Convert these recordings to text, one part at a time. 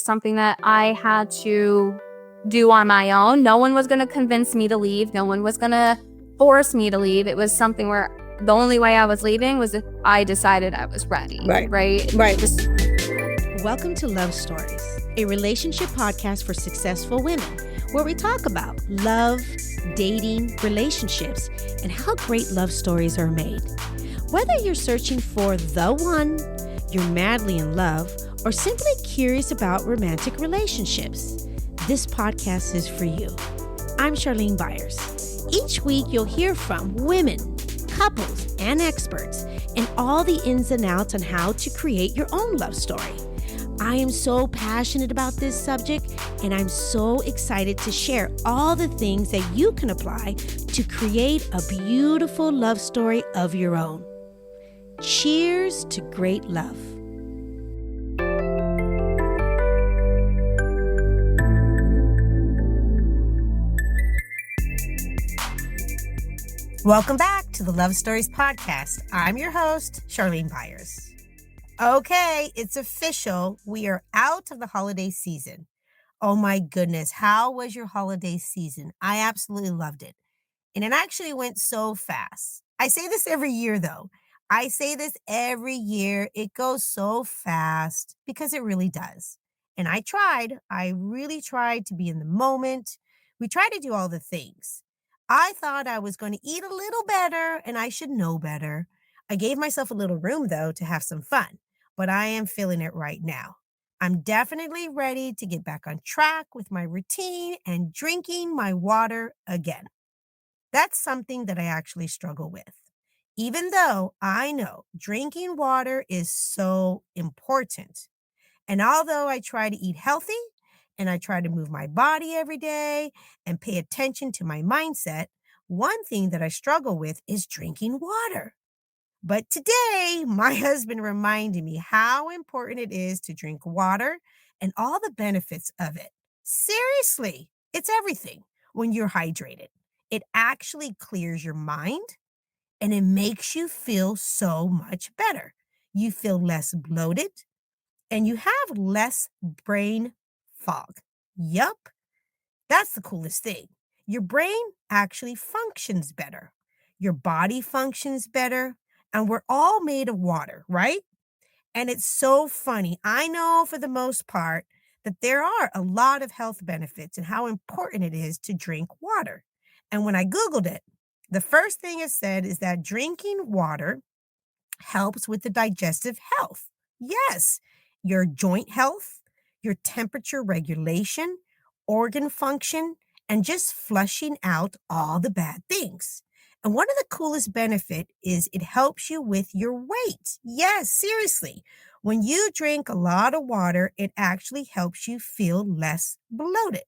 something that I had to do on my own. No one was going to convince me to leave. No one was going to force me to leave. It was something where the only way I was leaving was if I decided I was ready. Right. Welcome to Love Stories, a relationship podcast for successful women, where we talk about love, dating, relationships, and how great love stories are made. Whether you're searching for the one, you're madly in love, or simply curious about romantic relationships, this podcast is for you. I'm Charlene Byars. Each week, you'll hear from women, couples, and experts, and all the ins and outs on how to create your own love story. I am so passionate about this subject, and I'm so excited to share all the things that you can apply to create a beautiful love story of your own. Cheers to great love. Welcome back to the Love Stories Podcast. I'm your host, Charlene Byars. Okay, it's official. We are out of the holiday season. Oh my goodness, how was your holiday season? I absolutely loved it. And it actually went so fast. I say this every year, though. It goes so fast because it really does. And I really tried to be in the moment. We tried to do all the things. I thought I was going to eat a little better and I should know better. I gave myself a little room, though, to have some fun. But I am feeling it right now. I'm definitely ready to get back on track with my routine and drinking my water again. That's something that I actually struggle with. Even though I know drinking water is so important. And although I try to eat healthy and I try to move my body every day and pay attention to my mindset, one thing that I struggle with is drinking water. But today, my husband reminded me how important it is to drink water and all the benefits of it. Seriously, it's everything when you're hydrated. It actually clears your mind and it makes you feel so much better. You feel less bloated and you have less brain fog. Yup, that's the coolest thing. Your brain actually functions better. Your body functions better. And we're all made of water, right? And it's so funny. I know for the most part that there are a lot of health benefits and how important it is to drink water. And when I Googled it, the first thing it said is that drinking water helps with the digestive health. Yes, your joint health, your temperature regulation, organ function, and just flushing out all the bad things. And one of the coolest benefits is it helps you with your weight. Yes, seriously. When you drink a lot of water, it actually helps you feel less bloated.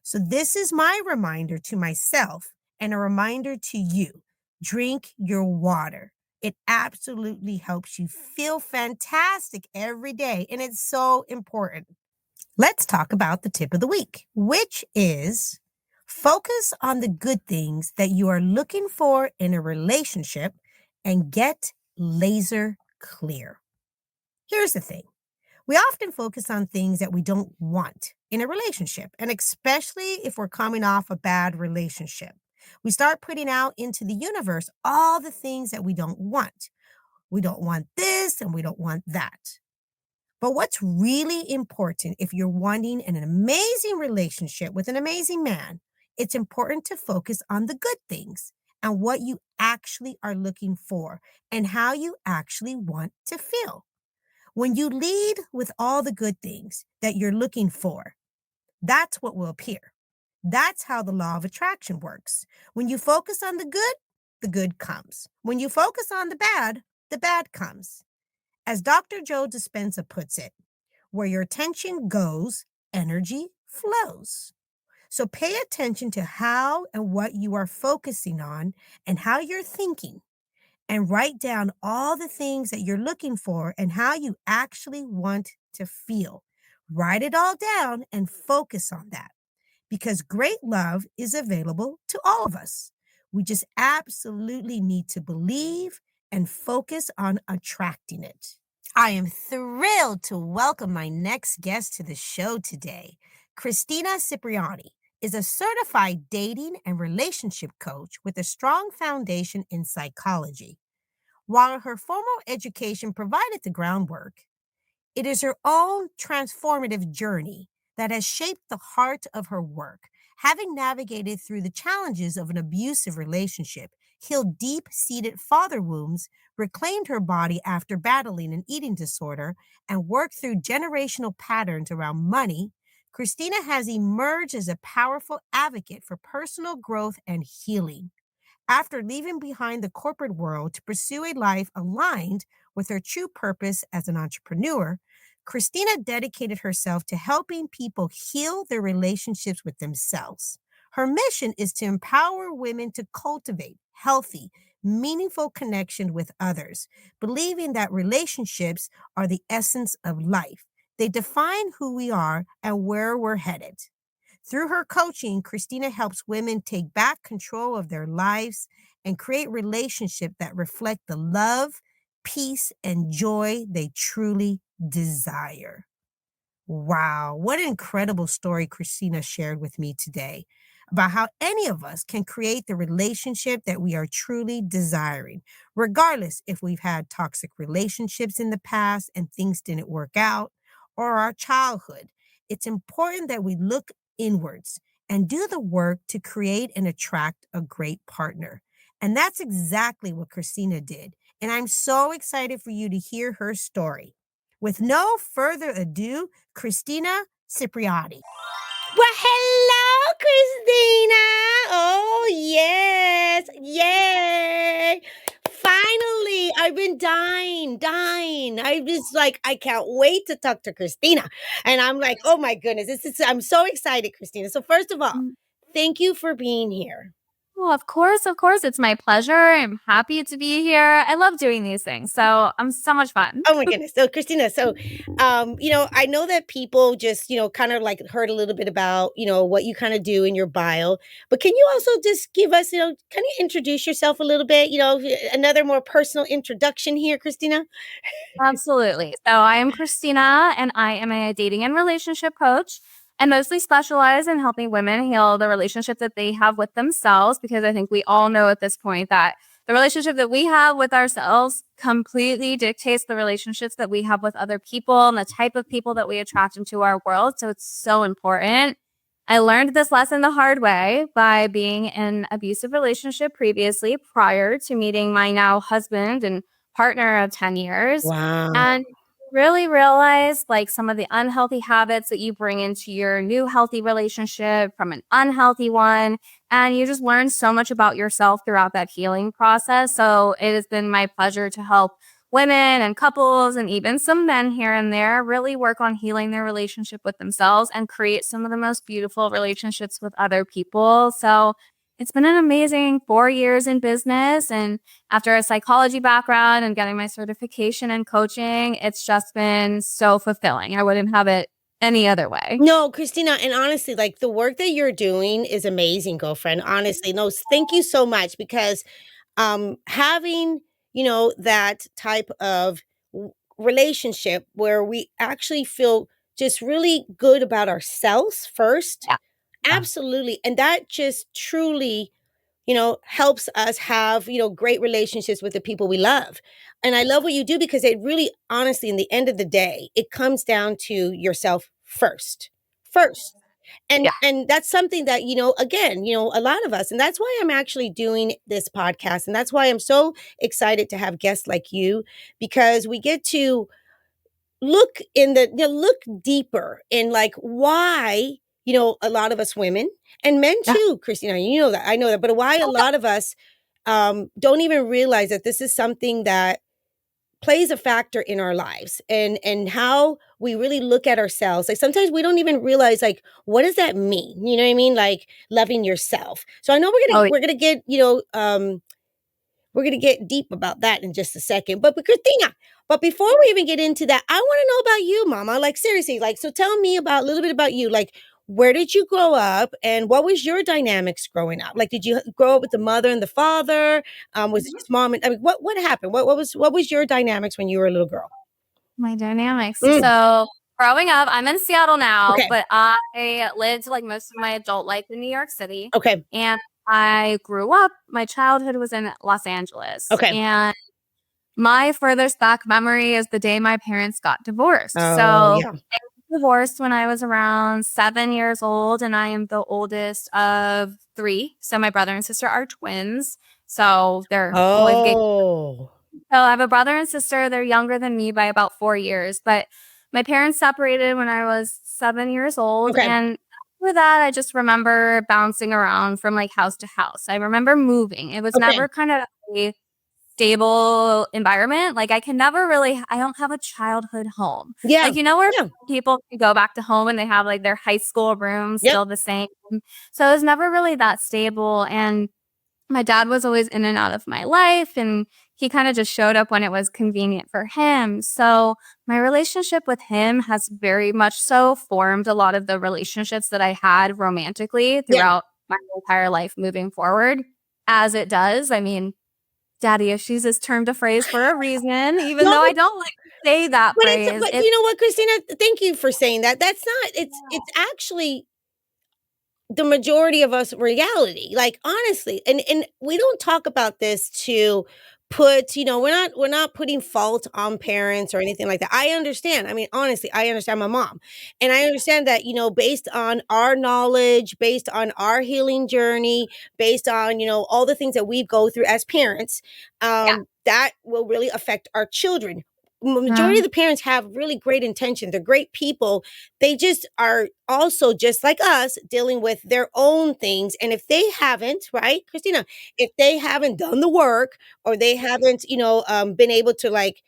So this is my reminder to myself and a reminder to you. Drink your water. It absolutely helps you feel fantastic every day, and it's so important. Let's talk about the tip of the week, which is focus on the good things that you are looking for in a relationship and get laser clear. Here's the thing. We often focus on things that we don't want in a relationship, and especially if we're coming off a bad relationship. We start putting out into the universe all the things that we don't want. We don't want this and we don't want that. But what's really important if you're wanting an amazing relationship with an amazing man, it's important to focus on the good things and what you actually are looking for and how you actually want to feel. When you lead with all the good things that you're looking for, that's what will appear. That's how the law of attraction works. When you focus on the good comes. When you focus on the bad comes. As Dr. Joe Dispenza puts it, where your attention goes, energy flows. So pay attention to how and what you are focusing on and how you're thinking. And write down all the things that you're looking for and how you actually want to feel. Write it all down and focus on that. Because great love is available to all of us. We just absolutely need to believe and focus on attracting it. I am thrilled to welcome my next guest to the show today. Christina Cipriani is a certified dating and relationship coach with a strong foundation in psychology. While her formal education provided the groundwork, it is her own transformative journey that has shaped the heart of her work. Having navigated through the challenges of an abusive relationship, healed deep seated father wounds, reclaimed her body after battling an eating disorder, and worked through generational patterns around money, Christina has emerged as a powerful advocate for personal growth and healing. After leaving behind the corporate world to pursue a life aligned with her true purpose as an entrepreneur, Christina dedicated herself to helping people heal their relationships with themselves. Her mission is to empower women to cultivate healthy, meaningful connection with others, believing that relationships are the essence of life. They define who we are and where we're headed. Through her coaching, Christina helps women take back control of their lives and create relationships that reflect the love, peace, and joy they truly desire. Wow, what an incredible story Christina shared with me today about how any of us can create the relationship that we are truly desiring, regardless if we've had toxic relationships in the past and things didn't work out, or our childhood. It's important that we look inwards and do the work to create and attract a great partner. And that's exactly what Christina did. And I'm so excited for you to hear her story. With no further ado, Christina Cipriani. Well, hello, Christina. Oh, yes. Yay. Finally, I've been dying. I was like, I can't wait to talk to Christina. And I'm like, oh my goodness, I'm so excited, Christina. So first of all, Mm. thank you for being here. Well, of course, of course. It's my pleasure. I'm happy to be here. I love doing these things. So I'm so much fun. Oh my goodness. So Christina, I know that people just, kind of like heard a little bit about, what you kind of do in your bio, but can you also just give us, kind of introduce yourself a little bit, another more personal introduction here, Christina? Absolutely. So I am Christina, and I am a dating and relationship coach. I mostly specialize in helping women heal the relationship that they have with themselves, because I think we all know at this point that the relationship that we have with ourselves completely dictates the relationships that we have with other people and the type of people that we attract into our world. So it's so important. I learned this lesson the hard way by being in an abusive relationship previously, prior to meeting my now husband and partner of 10 years. Wow. And really realize like some of the unhealthy habits that you bring into your new healthy relationship from an unhealthy one. And you just learn so much about yourself throughout that healing process. So it has been my pleasure to help women and couples and even some men here and there really work on healing their relationship with themselves and create some of the most beautiful relationships with other people. So it's been an amazing 4 years in business. And after a psychology background and getting my certification in coaching, it's just been so fulfilling. I wouldn't have it any other way. No, Christina, and honestly, like the work that you're doing is amazing, girlfriend. Honestly, no, thank you so much because having that type of relationship where we actually feel just really good about ourselves first, Yeah. absolutely, and that just truly helps us have great relationships with the people we love. And I love what you do because it really honestly, in the end of the day, it comes down to yourself first. And Yeah. and that's something that, again, a lot of us, and that's why I'm actually doing this podcast. And that's why I'm so excited to have guests like you, because we get to look deeper in like why, a lot of us women and men Yeah. too, Christina, I know that, but why a lot of us don't even realize that this is something that plays a factor in our lives and how we really look at ourselves. Like sometimes we don't even realize like what does that mean? You know what I mean? Like loving yourself. So I know Oh, we're gonna get, we're gonna get deep about that in just a second. But Christina, but before we even get into that, I want to know about you, mama. Like seriously, like so tell me about a little bit about you. Like where did you grow up and what was your dynamics growing up? Like did you grow up with the mother and the father? Was it just mom and I mean what happened? What was your dynamics when you were a little girl? My dynamics. Mm. So growing up, I'm in Seattle now, Okay. but I lived like most of my adult life in New York City. Okay. And I grew up, my childhood was in Los Angeles. Okay. And my furthest back memory is the day my parents got divorced. Oh, So yeah. they got divorced when I was around 7 years old, and I am the oldest of 3. So my brother and sister are twins. So they're always getting. Oh. So I have a brother and sister. They're younger than me by about 4 years, but my parents separated when I was 7 years old. Okay. And after that, I just remember bouncing around from like house to house. I remember moving. It was Okay. never kind of a stable environment. Like I can never really, I don't have a childhood home. Yeah. Like, you know, where Yeah. people can go back to home and they have like their high school room Yep. still the same. So it was never really that stable. And my dad was always in and out of my life, and he kind of just showed up when it was convenient for him. So my relationship with him has very much so formed a lot of the relationships that I had romantically Yeah. throughout my entire life moving forward, as it does. I mean, daddy issues is termed a phrase for a reason, even No, though I don't like to say that phrase. but It's you know what, Christina? Thank you for saying that. That's not, it's actually the majority of us reality, like, honestly. And we don't talk about this to put, we're not putting fault on parents or anything like that. I understand. I mean, honestly, I understand my mom. And I understand that, based on our knowledge, based on our healing journey, based on, all the things that we go through as parents, yeah. that will really affect our children. Majority Mhm. of the parents have really great intention. They're great people. They just are also, just like us, dealing with their own things. And if they haven't, right, Christina, if they haven't done the work, or they haven't, been able to, like,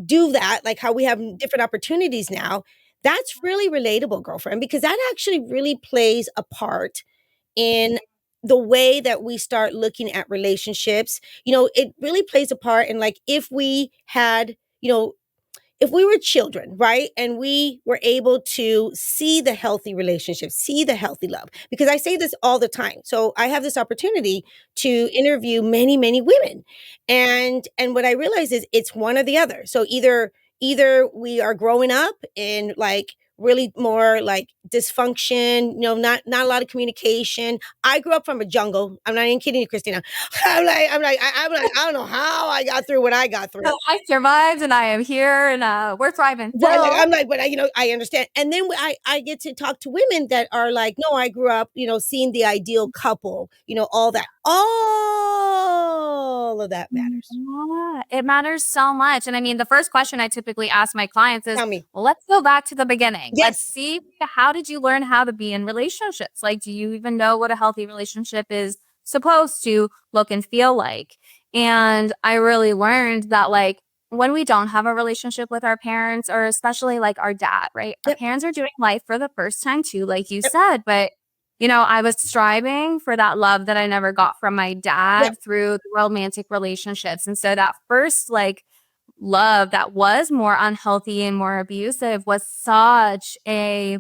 do that, like how we have different opportunities now, that's really relatable, girlfriend, because that actually really plays a part in the way that we start looking at relationships. It really plays a part in, like, if we had, if we were children, right? And we were able to see the healthy relationships, see the healthy love, because I say this all the time. So I have this opportunity to interview many, many women. And what I realize is it's one or the other. So either we are growing up in, like, really more like dysfunction, not a lot of communication. I grew up from a jungle. I'm not even kidding you, Christina. I'm like, I don't know how I got through what I got through. So I survived and I am here and we're thriving Right, like, still. I'm like, but I understand. And then I get to talk to women that are like, no, I grew up, seeing the ideal couple, all of that matters. Yeah, it matters so much. And I mean, the first question I typically ask my clients is, Tell me. well, let's go back to the beginning. Let's Yes. see, how did you learn how to be in relationships? Like, do you even know what a healthy relationship is supposed to look and feel like? And I really learned that, like, when we don't have a relationship with our parents, or especially like our dad, right? Our Yep. parents are doing life for the first time too, like you Yep. said, but I was striving for that love that I never got from my dad Yep. through the romantic relationships. And so that first like love that was more unhealthy and more abusive was such a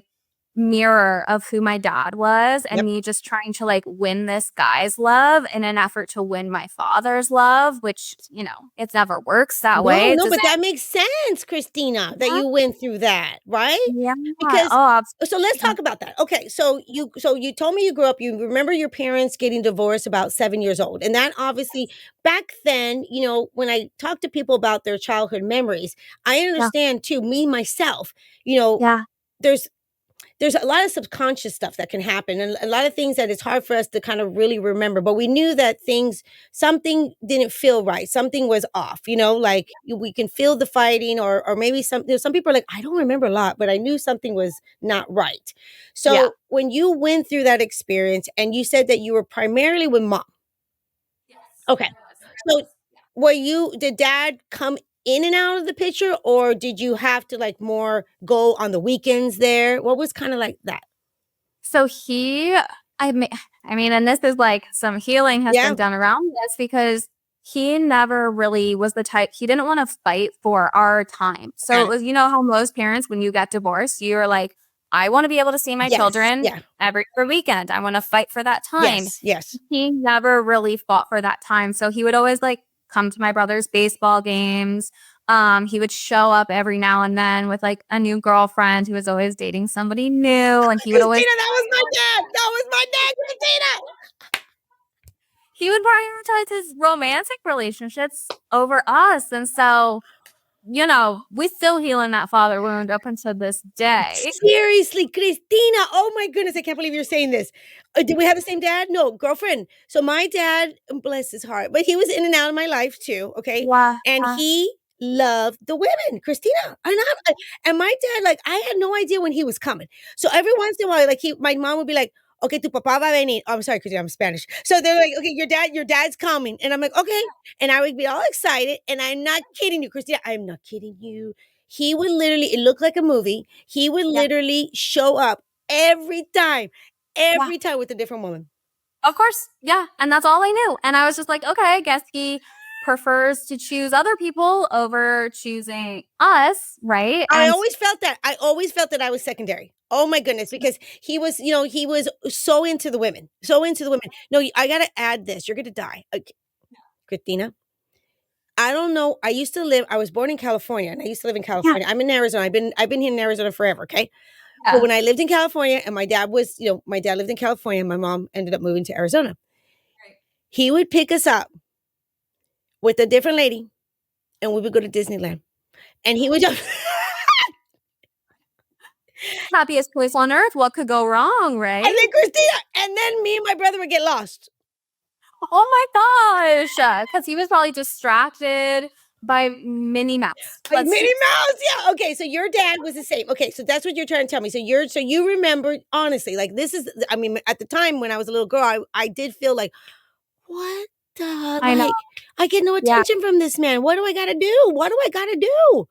mirror of who my dad was, and Yep. me just trying to like win this guy's love in an effort to win my father's love, which, it never works that way. It No, but doesn't. that makes sense, Christina, that you went through that, right? Yeah. Because Oh, so let's talk about that. Okay, so you told me you grew up, you remember your parents getting divorced about 7 years old. And that obviously, back then, when I talk to people about their childhood memories, I yeah. understand too, me myself, you know, Yeah. there's there's a lot of subconscious stuff that can happen, and a lot of things that it's hard for us to kind of really remember. But we knew that something didn't feel right, something was off. Like, we can feel the fighting, or maybe some people are like, I don't remember a lot, but I knew something was not right. Yeah. So when you went through that experience, and you said that you were primarily with mom, Yes. okay, so did dad come in and out of the picture, or did you have to, like, more go on the weekends there? What was kind of like that? So I mean, and this is like some healing has Yeah. been done around this, because he never really was the type, he didn't want to fight for our time. So it Okay. was, how most parents, when you get divorced, you're like, I want to be able to see my Yes. children Yeah. every weekend. I want to fight for that time. Yes. Yes. He never really fought for that time. So he would always like come to my brother's baseball games. He would show up every now and then with like a new girlfriend who was always dating somebody new, and he would always Christina, that was my dad. That was my dad, Christina. he would prioritize his romantic relationships over us. And so, you know, we still healing that father wound up until this day. Seriously, Christina. Oh my goodness, I can't believe you're saying this. Did we have the same dad? No, girlfriend. So my dad, bless his heart, but he was in and out of my life too. Okay, Wow. and he loved the women, Christina. And my dad, like, I had no idea when he was coming. So every once in a while, like my mom would be like, "Okay, tu papá va a venir." Oh, I'm sorry, Christina, I'm Spanish. So they're like, "Okay, your dad's coming," and I'm like, "Okay," and I would be all excited. And I'm not kidding you, Christina. I'm not kidding you. He would literally, it looked like a movie. He would Yeah. literally show up every time Yeah. with a different woman. Of course. Yeah. And that's all I knew. And I was just like, okay, I guess he prefers to choose other people over choosing us, right? I And always felt that. I always felt that I was secondary. Oh my goodness, because he was, he was so into the women. So into the women. No, I got to add this. You're going to die. Christina, I don't know. I was born in California, and I used to live in California. I'm in Arizona. I've been here in Arizona forever, okay? But when I lived in California and my dad was, my dad lived in California and my mom ended up moving to Arizona. He would pick us up with a different lady and we would go to Disneyland. And he would just happiest place on earth. What could go wrong, right? and then Christina, and then me and my brother would get lost. Oh my gosh. Because he was probably distracted by Minnie Mouse. Like Minnie Mouse, yeah. Okay, so your dad was the same. Okay, so that's what you're trying to tell me. So you remember, honestly, like this is, I mean, at the time when I was a little girl, I did feel like, what the, I know. like, I get no attention from this man. What do I got to do? What do I got to do?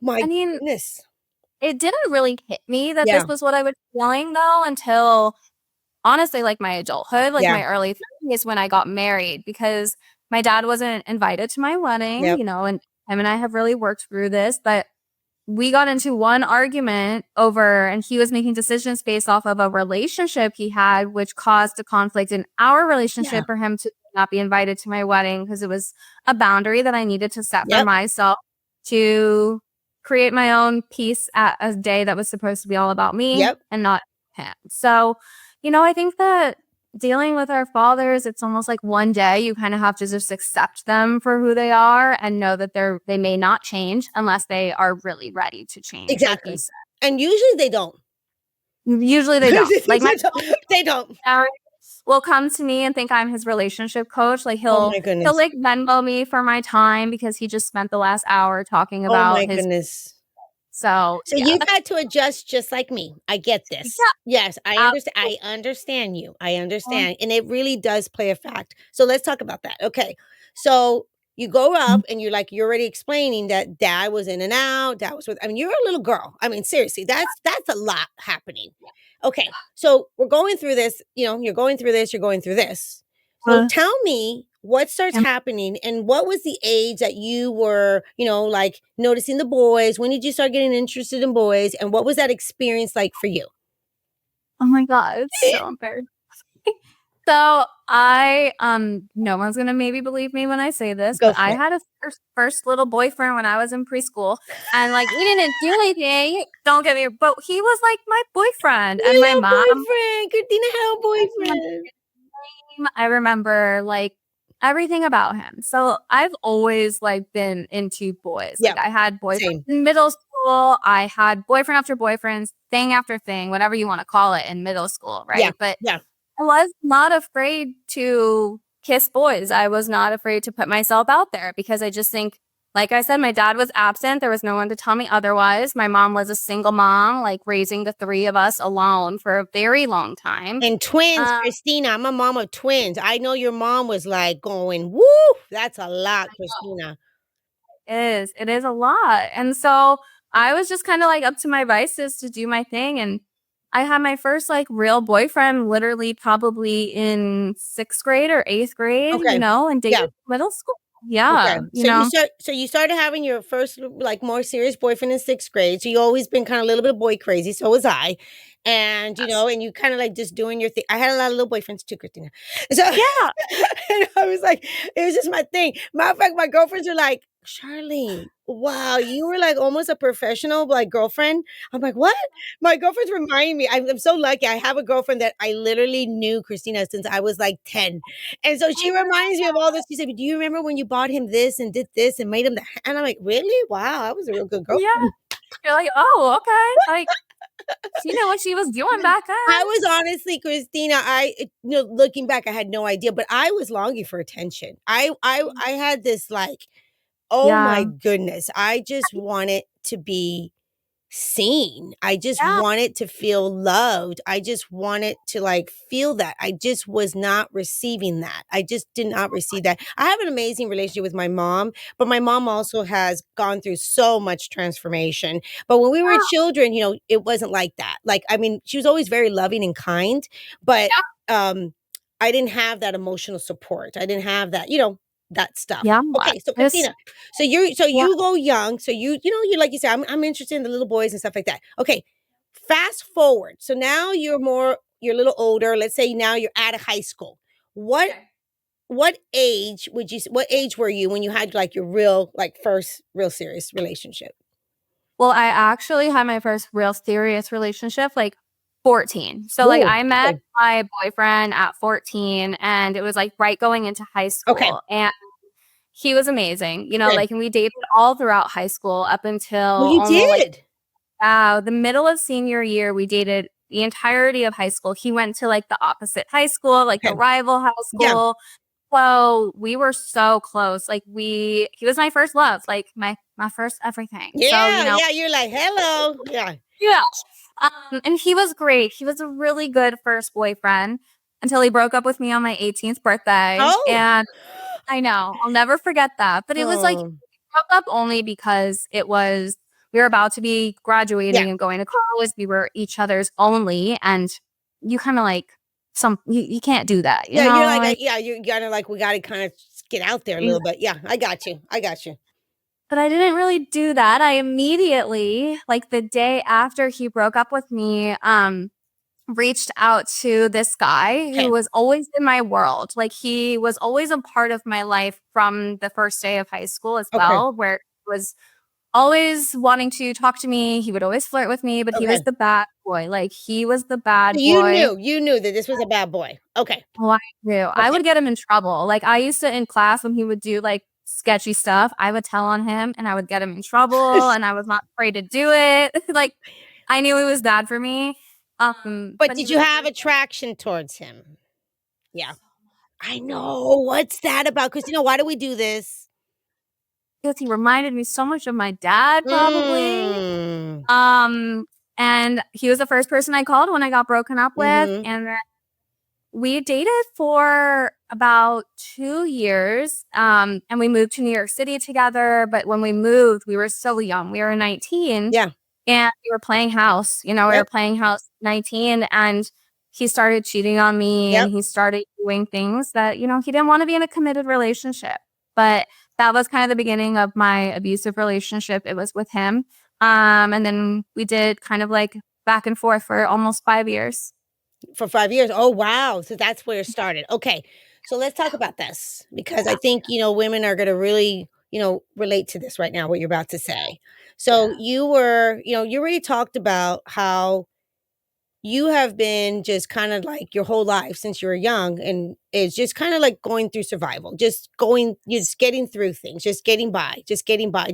My goodness. It didn't really hit me that Yeah. this was what I was feeling though until honestly, like my adulthood, like my early 30s when I got married, because my dad wasn't invited to my wedding, Yep. you know, and him and I have really worked through this, but we got into one argument over, and he was making decisions based off of a relationship he had, which caused a conflict in our relationship for him to not be invited to my wedding because it was a boundary that I needed to set for myself to create my own peace at a day that was supposed to be all about me and not him. So, you know, I think that dealing with our fathers, it's almost like one day you kind of have to just accept them for who they are and know that they may not change unless they are really ready to change. Exactly. Like and usually they don't. Usually they don't. Like they don't. Will come to me and think I'm his relationship coach. Like he'll like Venmo me for my time because he just spent the last hour talking about his goodness. So you've had to adjust just like me. I get this. Yes, I understand. I understand you. I understand. And it really does play a fact. So let's talk about that. Okay. So you grow up and you're already explaining that dad was in and out. Dad was I mean, you're a little girl. I mean, seriously, that's a lot happening. Okay. So we're going through this, you're going through this, you're going through this. So tell me what starts happening and what was the age that you were, like noticing the boys? When did you start getting interested in boys? And what was that experience like for you? Oh my God, it's so embarrassing. So no one's gonna maybe believe me when I say this, but I had a first little boyfriend when I was in preschool, and like we didn't do anything. Don't get me, but he was like my boyfriend, and my mom. Boyfriend, Christina had a boyfriend. I remember like everything about him. So I've always like been into boys. Like I had boyfriends in middle school. I had boyfriend after boyfriend, thing after thing, whatever you want to call it in middle school, right? But I was not afraid to kiss boys. I was not afraid to put myself out there because I just think, like I said, my dad was absent. There was no one to tell me otherwise. My mom was a single mom, like raising the three of us alone for a very long time. And twins, Christina. I'm a mom of twins. I know your mom was like going, woo, that's a lot, Christina. It is a lot. And so I was just kind of like up to my vices to do my thing. And I had my first like real boyfriend literally probably in 6th grade or 8th grade, and dated middle school. Yeah. So you started having your first like more serious boyfriend in 6th grade. So you always been kind of a little bit boy crazy. So was I. And and you kind of like just doing your thing. I had a lot of little boyfriends too, Christina. So and I was like, it was just my thing. Matter of fact, my girlfriends are like, Charlene, wow, you were like almost a professional like girlfriend. I'm like, what? My girlfriend's reminding me. I'm so lucky. I have a girlfriend that I literally knew Christina since I was like 10. And so she reminds me of all this. She said, do you remember when you bought him this and did this and made him that? And I'm like, really? Wow, I was a real good Yeah. girlfriend. You're like, "Oh, okay." Like, she knew what she was doing back then. I was honestly, Christina, looking back, I had no idea, but I was longing for attention. I had this like, oh my Yeah. goodness, I just wanted to be seen. I just Yeah. wanted to feel loved. I just wanted to like feel that. I just was not receiving that. I just did not receive that. I have an amazing relationship with my mom, but my mom also has gone through so much transformation. But when we were children, it wasn't like that. Like, I mean, she was always very loving and kind, but um I didn't have that emotional support. I didn't have that, that stuff. Yeah. Okay, so It's Christina, so yeah. you go young, so you like you said, I'm interested in the little boys and stuff like that. Okay, fast forward. So now you're a little older. Let's say now you're out of high school. What Okay. what age what age were you when you had like your real like first real serious relationship? Well, I actually had my first real serious relationship, like, 14. So, like, Oh, I met okay. my boyfriend at 14, and it was, like, right going into high Okay. school, and he was amazing, Good. like, and we dated all throughout high school up Well, until you almost, like, did. the middle of senior year. We dated the entirety of high school. He went to, like, the opposite high school, like, the Okay. rival high Yeah. school. So, we were so close, like, he was my first love, like, my first everything. So, Yeah, yeah, you're like, "Hello." Yeah. yeah. And he was great. He was a really good first boyfriend until he broke up with me on my 18th birthday, Oh. and I know, I'll never forget that, but it was like, Oh. broke up only because we were about to be Yeah. graduating and going to college. We were each other's only, and you kinda like you can't do that, Yeah, you're like, like, yeah, you gotta like, we gotta kinda get out there a little bit. Yeah, I got you. I got you. but I didn't really do that. I immediately, like, the day after he broke up with me, reached out to this guy who Okay. was always in my world. Like, he was always a part of my life from the first day of high school as Okay. well, where he was always wanting to talk to me. He would always flirt with me, but he was Okay. the bad boy. Like, he was the bad So boy. you knew that this was a bad boy. Okay. Oh, I knew. I Okay. would get him in trouble. Like, I used to in class when he would do, like, sketchy stuff, I would tell on him, and I would get him in trouble, and I was not afraid to do it. Like, I knew he was bad for me, But but he did was you a have very attraction towards him? Yeah. I know. What's that about? Because why do we do this? because he reminded me so much of my dad, probably. Mm. Um, and he was the first person I called when I got broken up with, Mhm. and then we dated for about 2 years, and we moved to New York City together, but when we moved, we were so young. We were 19, Yeah. and we were playing house, we were Yep. playing house 19, and he started cheating on me, and Yep. he started doing things that, he didn't wanna be in a committed relationship, but that was kind of the beginning of my abusive relationship. It was with him, and then we did kind of, like, back and forth for almost 5 years. For 5 years. Oh, wow. So that's where it started. Okay. So let's talk about this because I think, women are gonna really, relate to this right now, what you're about to say. So you already talked about how you have been just kinda like your whole life since you were young, and it's just kinda like going through survival, you're just getting through things, just getting by,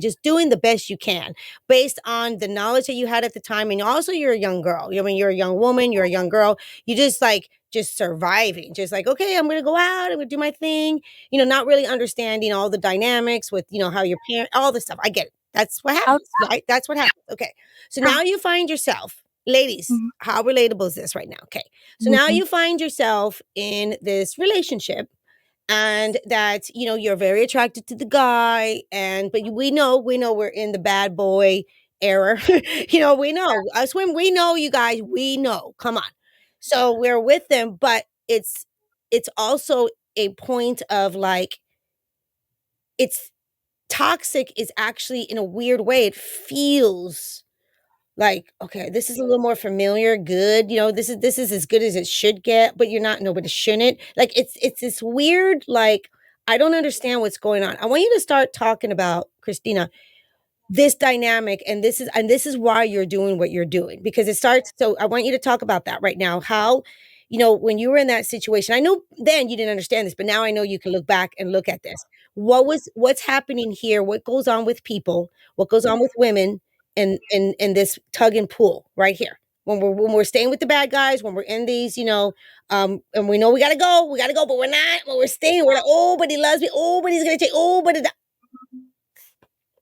just doing the best you can based on the knowledge that you had at the time, and also you're a young girl. I mean, you're a young woman, you're a young girl. You just like just surviving, just like, "Okay, I'm gonna go out, I'm gonna do my thing," not really understanding all the dynamics with, how your parent all the stuff. I get it. That's what Oh, happens, right? That's what happens. Okay. So yeah. now you find yourself ladies, Mhm, how relatable is this right now? Okay. So now mhm. you find yourself in this relationship and that, you're very attracted to the guy but we know we're in the bad boy era. We know us when we know you guys, we know. Come on. So we're with them, but it's also a point of like it's toxic is actually in a weird way. It feels like, okay, this is a little more familiar, good, this is as good as it should get, but you're not no, but it shouldn't. Like, it's this weird, like, I don't understand what's going on. I want you to start talking about Christina, this dynamic, and this is why you're doing what you're doing, because it starts. So I want you to talk about that right now. How, when you were in that situation, I know then you didn't understand this, but now I know you can look back and look at this. What's happening here? What goes on with people? What goes on with women in this tug and pull right here? When we're staying with the bad guys, when we're in these, and we know we gotta go, but we're not. When we're staying, we're like, oh, but he loves me. Oh, but he's gonna take. Oh, but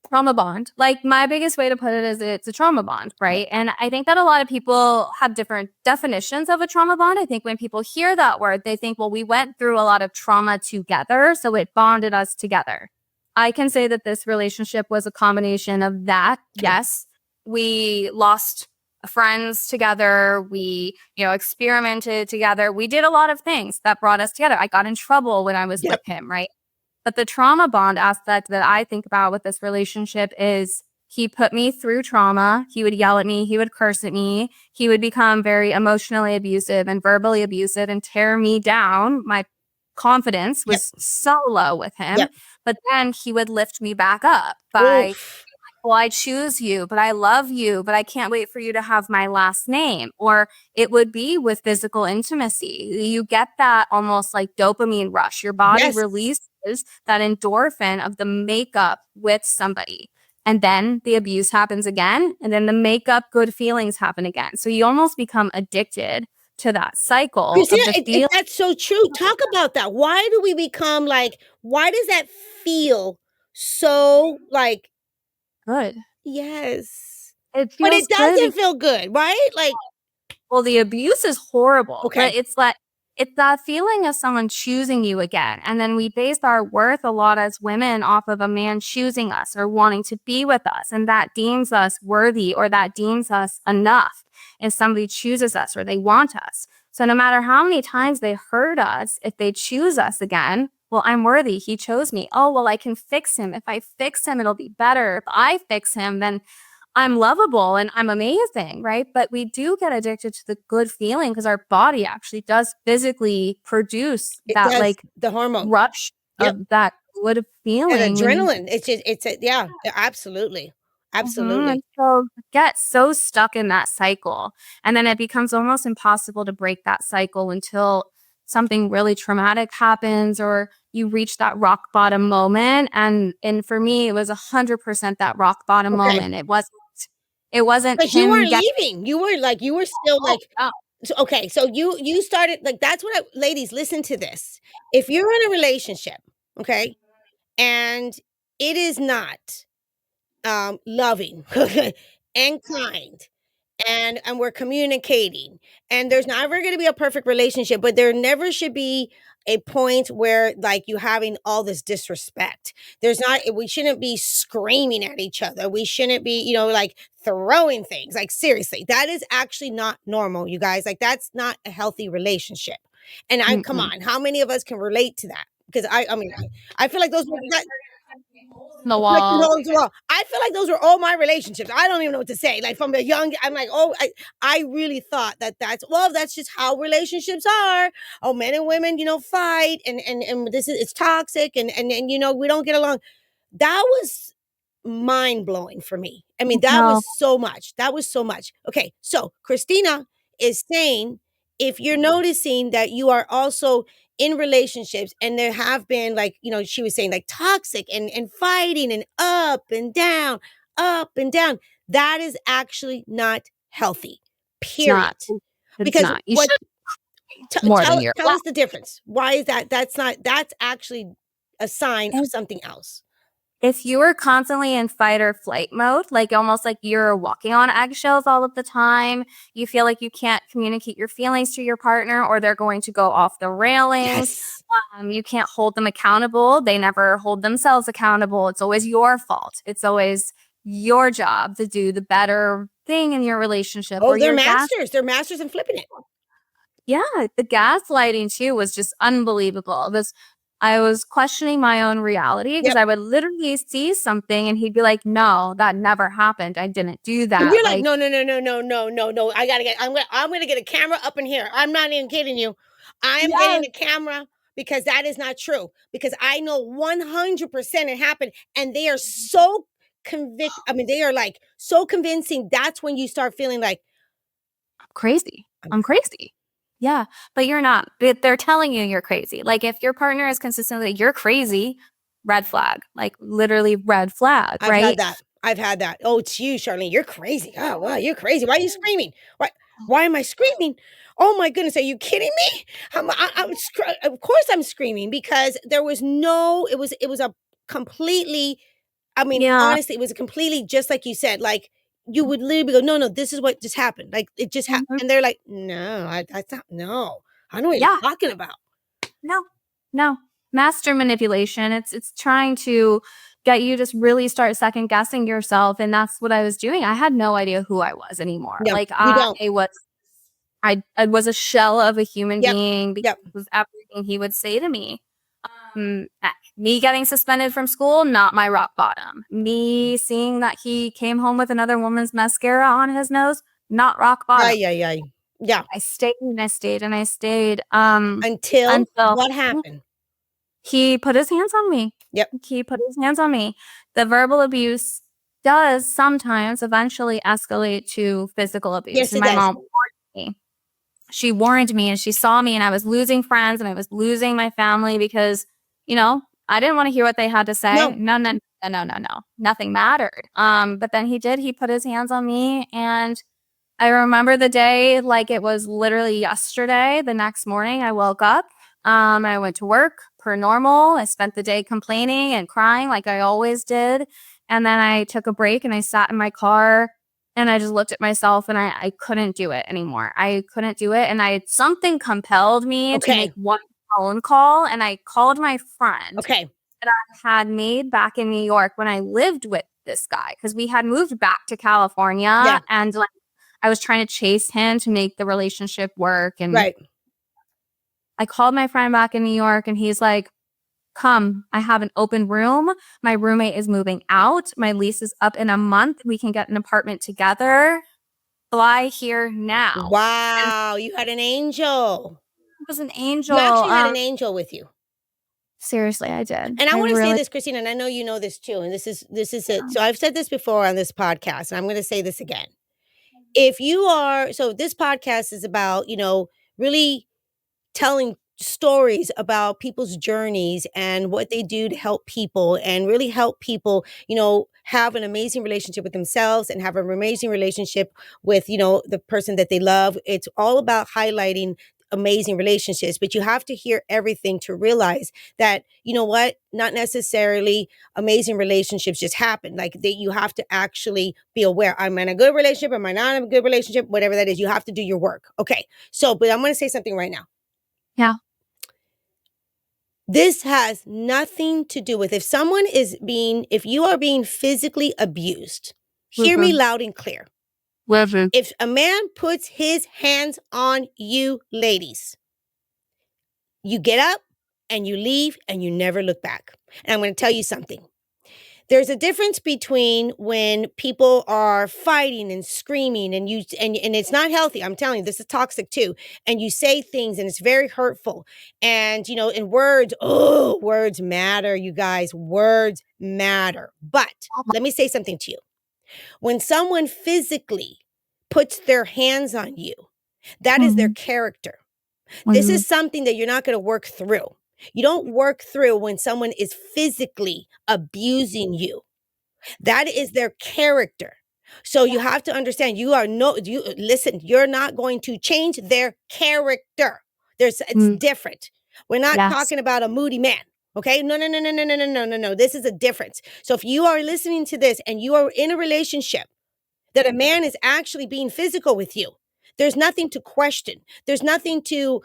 Trauma bond. Like, my biggest way to put it is it's a trauma bond, right? And I think that a lot of people have different definitions of a trauma bond. I think when people hear that word, they think, well, we went through a lot of trauma together, so it bonded us together. I can say that this relationship was a combination of that. Yes, we lost friends together. We, experimented together. We did a lot of things that brought us together. I got in trouble when I was with him, right? But the trauma bond aspect that I think about with this relationship is he put me through trauma. He would yell at me. He would curse at me. He would become very emotionally abusive and verbally abusive and tear me down. My confidence was so low with him. But then he would lift me back up by, well, I choose you, but I love you, but I can't wait for you to have my last name. Or it would be with physical intimacy. You get that almost like dopamine rush. Your body releases that endorphin of the makeup with somebody. And then the abuse happens again. And then the makeup good feelings happen again. So you almost become addicted to that cycle. Christina, that's so true. Talk about that. Why do we become why does that feel so good? Yes. It feels but it doesn't feel good, right? Well, the abuse is horrible. Okay. But it's that feeling of someone choosing you again. And then we base our worth a lot as women off of a man choosing us or wanting to be with us. And that deems us worthy, or that deems us enough if somebody chooses us or they want us. So no matter how many times they hurt us, if they choose us again, well, I'm worthy. He chose me. Oh, well, I can fix him. If I fix him, it'll be better. If I fix him, then I'm lovable and I'm amazing, right? But we do get addicted to the good feeling because our body actually does physically produce the hormone rush of that good feeling. And adrenaline. Absolutely. Absolutely. So get so stuck in that cycle. And then it becomes almost impossible to break that cycle until something really traumatic happens or you reach that rock bottom moment. And for me, it was 100% that rock bottom moment. It wasn't But you weren't leaving. You were still okay. So you started that's what ladies, listen to this. If you're in a relationship, okay, and it is not loving and kind, and we're communicating, and there's never going to be a perfect relationship, but there never should be a point where you having all this disrespect. We shouldn't be screaming at each other. We shouldn't be throwing things. Seriously, that is actually not normal, you guys. That's not a healthy relationship. And come on, how many of us can relate to that? Because I mean, I feel like those were the wall. I feel like those were all my relationships. I don't even know what to say. From a young, I'm I really thought that's just how relationships are. Oh, men and women, fight, and it's toxic, and we don't get along. That was mind blowing for me. I mean, that was so much. That was so much. Okay, so Christina is saying, if you're noticing that you are also in relationships and there have been she was saying toxic and fighting and up and down, that is actually not healthy, period. Because not. You should tell us the difference. Why is that? That's actually a sign of something else. If you are constantly in fight or flight mode, almost like you're walking on eggshells all of the time, you feel like you can't communicate your feelings to your partner or they're going to go off the railings. You can't hold them accountable. They never hold themselves accountable. It's always your fault. It's always your job to do the better thing in your relationship. Oh, they're masters. They're masters in flipping it. Yeah, the gaslighting too was just unbelievable. I was questioning my own reality because I would literally see something and he'd be like, no, that never happened. I didn't do that. And you're like, no. I'm gonna get a camera up in here. I'm not even kidding you. I am getting a camera because that is not true. Because I know 100% it happened, and they are so convict. I mean, they are like so convincing. That's when you start feeling like crazy. I'm crazy. Yeah, but you're not. They're telling you you're crazy. Like if your partner is consistently, you're crazy, red flag, like literally red flag, I've right? had that. I've had that. Oh, it's you, Charlene. You're crazy. Oh, wow, you're crazy. Why are you screaming? Why am I screaming? Oh my goodness, are you kidding me? Of course I'm screaming because there was no. It was a completely. I mean, Yeah. honestly, it was completely just like you said. Like you would literally go, no, this is what just happened. Like it just happened, Mhm. and they're like, no, that's not. No, I don't know what Yeah. you're talking about. No. Master manipulation. It's trying to get you to really start second guessing yourself. And that's what I was doing. I had no idea who I was anymore. No, Like you don't. I was a shell of a human Yep, being because yep. it was everything he would say to me. Me getting suspended from school, not my rock bottom. Me seeing that he came home with another woman's mascara on his nose, not rock bottom. Ay, ay, ay. Yeah. I stayed and I stayed and I stayed Until until what happened? he put his hands on me. Yep. He put his hands on me. The verbal abuse does sometimes eventually escalate to physical abuse. Yes, And it my does. mom warned me. She warned me and she saw me and I was losing friends and I was losing my family because, I didn't want to hear what they had to say. No. No. Nothing mattered. But then he put his hands on me and I remember the day like it was literally yesterday. The next morning I woke up. I went to work per normal. I spent the day complaining and crying like I always did. And then I took a break and I sat in my car and I just looked at myself and I couldn't do it anymore. I couldn't do it. And something compelled me to make Okay. one phone call. And I called my friend Okay. that I had made back in New York when I lived with this guy because we had moved back to California Yeah. and like I was trying to chase him to make the relationship work. And Right. I called my friend back in New York and he's like, come, I have an open room. My roommate is moving out. My lease is up in a month. We can get an apartment together. Fly here now. And Wow. You had an angel. it was an You angel. actually had an angel with you. Seriously, I did. And I I want to say really, this, Christina, and I know you know this too, and this is it. So I've said this before on this podcast, and I'm going to say this again. If you are, so this podcast is about, really telling stories about people's journeys and what they do to help people and really help people, have an amazing relationship with themselves and have an amazing relationship with, the person that they love. It's all about highlighting amazing relationships, but you have to hear everything to realize that, not necessarily amazing relationships just happen. Like that you have to actually be aware. Am I in a good relationship? Am I not in a good relationship? Whatever that is, you have to do your work. Okay. So, but I'm going to say something right now. yeah. This has nothing to do with if you are being physically abused, hear me loud and clear. If a man puts his hands on you, ladies, you get up and you leave and you never look back. And I'm going to tell you something. There's a difference between when people are fighting and screaming and it's not healthy. I'm telling you, this is toxic too. And you say things and it's very hurtful. And, in words matter, you guys. Words matter. But let me say something to you. When someone physically puts their hands on you, that is their character. This is something that you're not going to work through. You don't work through when someone is physically abusing you. That is their character. So you have to understand listen, you're not going to change their character. It's different. We're not talking about a moody man. Okay? No. This is a difference. So if you are listening to this and you are in a relationship that a man is actually being physical with you, there's nothing to question. There's nothing to,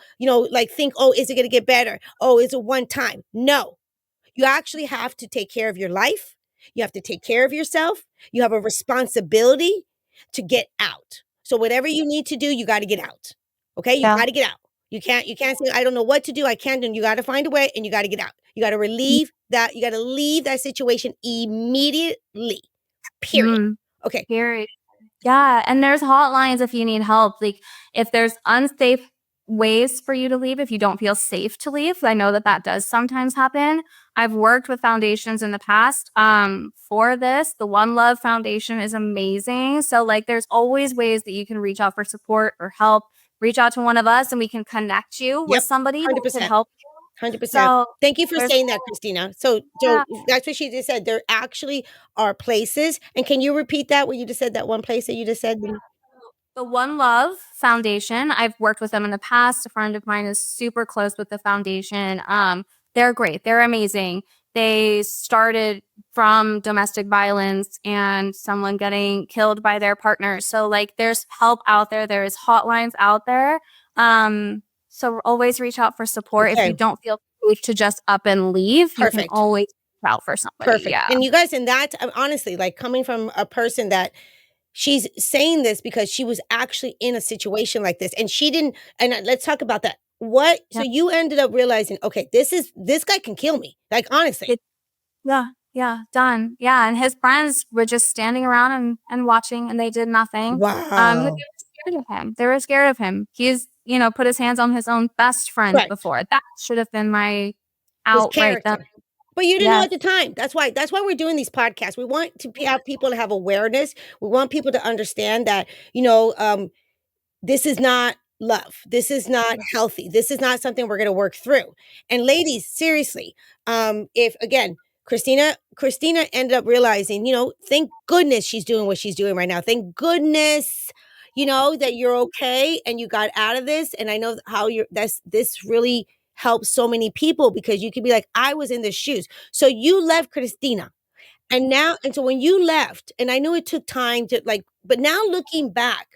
think, oh, is it going to get better? Oh, is it one time? No. You actually have to take care of your life. You have to take care of yourself. You have a responsibility to get out. So whatever you need to do, you got to get out. Okay? You got to get out. You can't say, I don't know what to do. I can't. And you got to find a way and you got to get out. You got to relieve that. You got to leave that situation immediately. Period. Okay. Period. Yeah, and there's hotlines if you need help. Like if there's unsafe ways for you to leave if you don't feel safe to leave. I know that that does sometimes happen. I've worked with foundations in the past. For this, the One Love Foundation is amazing. So like there's always ways that you can reach out for support or help. Reach out to one of us and we can connect you with Yep, somebody that can 100%. help you. 100%. So Thank you for there's saying that, Christina. So yeah, that's what she just said. There actually are places, and can you repeat that, what you just said, that one place that you just said? the One Love Foundation. I've worked with them in the past. A friend of mine is super close with the foundation. They're great. They're amazing. They started from domestic violence and someone getting killed by their partner. So like there's help out there. There's hotlines out there. So always reach out for support. If you Okay, don't feel safe to just up and leave, you can perfect. always reach out for somebody. Perfect. Yeah. And you guys, and that, honestly, like coming from a person that she's saying this because she was actually in a situation like this and she didn't, and let's talk about that. What, so Yeah. you ended up realizing, okay, this guy can kill me. Like, honestly. Yeah, yeah, done. Yeah, and his friends were just standing around and watching, and they did nothing. They Wow. were scared of him. They were scared of him. He's, put his hands on his own best friend Correct. before. That should have been my His out right then. character. But you didn't know Yes. at the time. That's why we're doing these podcasts. We want to have people to have awareness. We want people to understand that, this is not love. This is not healthy. This is not something we're going to work through. And ladies, seriously, if again, Christina ended up realizing, thank goodness she's doing what she's doing right now. Thank goodness, that you're okay and you got out of this. And I know how this really helps so many people because you could be like, I was in the shoes. So you left Christina. And so when you left, and I knew it took time to like, but now looking back,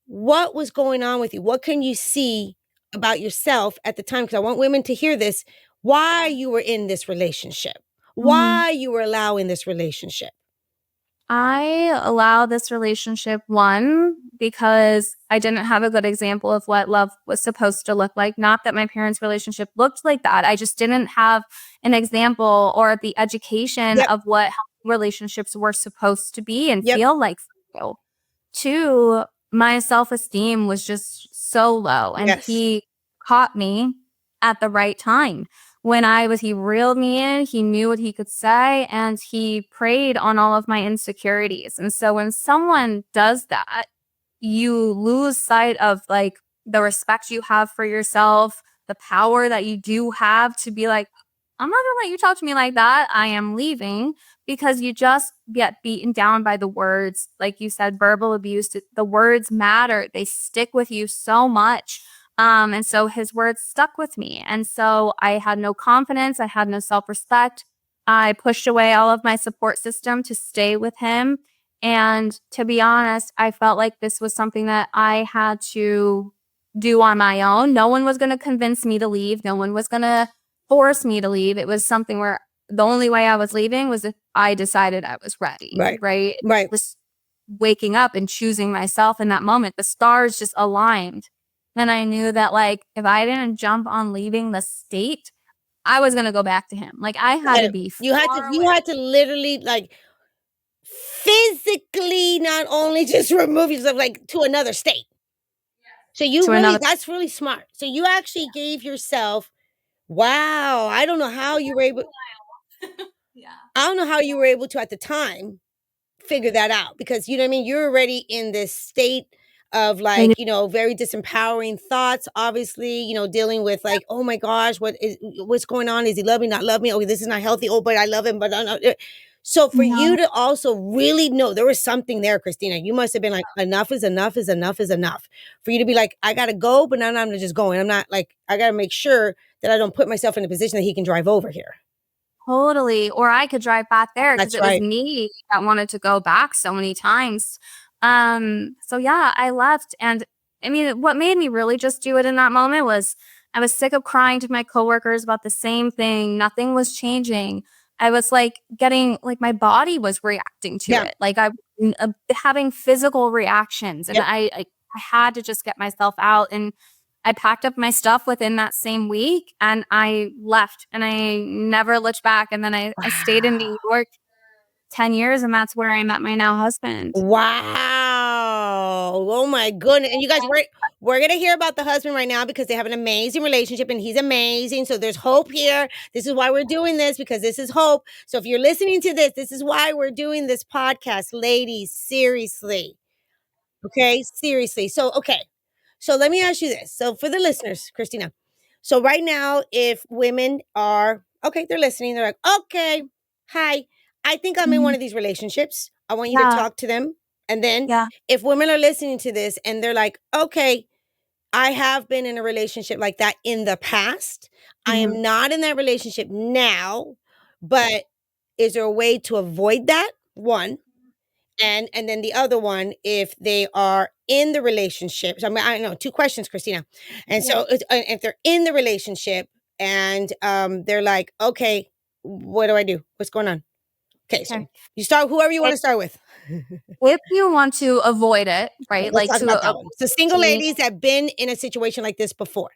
what was going on with you? What can you see about yourself at the time? Because I want women to hear this. Why you were in this relationship? Mhm. Why you were allowing this relationship? I allow this relationship, one, because I didn't have a good example of what love was supposed to look like. Not that my parents' relationship looked like that. I just didn't have an example or the education Yep. of what relationships were supposed to be and Yep. feel like. Two, my self-esteem was just so low, and Yes. he caught me at the right time. He reeled me in, he knew what he could say, and he preyed on all of my insecurities. And so when someone does that, you lose sight of like the respect you have for yourself, the power that you do have to be like, I'm not gonna let you talk to me like that. I am leaving, because you just get beaten down by the words. Like you said, verbal abuse, the words matter. They stick with you so much. And so his words stuck with me. And so I had no confidence. I had no self-respect. I pushed away all of my support system to stay with him. And to be honest, I felt like this was something that I had to do on my own. No one was going to convince me to leave. No one was going to force me to leave. It was something where the only way I was leaving was if I decided I was ready, Right. right? Right. Just waking up and choosing myself in that moment. The stars just aligned. And I knew that like if I didn't jump on leaving the state, I was gonna go back to him. Like I had to be far You away had to literally like physically not only just remove yourself like to another state. So you to really, another. that's really smart. So you actually gave yourself, wow, I don't know how you were able, Yeah. I don't know how you were able to at the time figure that out because you know what I mean? You're already in this state of I knew. like, very disempowering thoughts, obviously, dealing with like, oh my gosh, what's going on? Is he love me, not love me? Oh, this is not healthy. Oh, but I love him, but I don't. So for you No. to also really know there was something there, Christina, you must have been like, enough is enough is enough is enough. For you to be like, I gotta go, but now I'm just going. I'm not like, I gotta make sure that I don't put myself in a position that he can drive over here. Totally. Or I could drive back there because That's it was right. me that wanted to go back so many times. So yeah, I left. And I mean, what made me really just do it in that moment was I was sick of crying to my coworkers about the same thing. Nothing was changing. I was like getting like my body was reacting to Yeah. it. Like having physical reactions, and Yep. I had to just get myself out. And I packed up my stuff within that same week and I left, and I never looked back. And then I stayed in New York 10 years, and that's where I met my now husband. Wow. Oh my goodness. And you guys we're going to hear about the husband right now because they have an amazing relationship and he's amazing. So there's hope here. This is why we're doing this, because this is hope. So if you're listening to this, this is why we're doing this podcast, ladies, seriously. Okay, seriously. So, okay. So let me ask you this. So for the listeners, Christina. So right now, if women are, okay, they're listening, they're like, okay, hi, I think I'm in one Mhm. of these relationships. I want you to Yeah. talk to them. And then Yeah. if women are listening to this and they're like, okay, I have been in a relationship like that in the past. I Mhm. am not in that relationship now, but is there a way to avoid that? One. And then the other one, if they are in the relationship. So I know two questions, Christina. And Yeah. so if they're in the relationship and they're like, okay, what do I do? What's going on? Okay, so Okay. you start whoever you want to start with. If you want to avoid it, Okay, right? let's Like talk to about that one. So avoid single being, ladies have been in a situation like this before.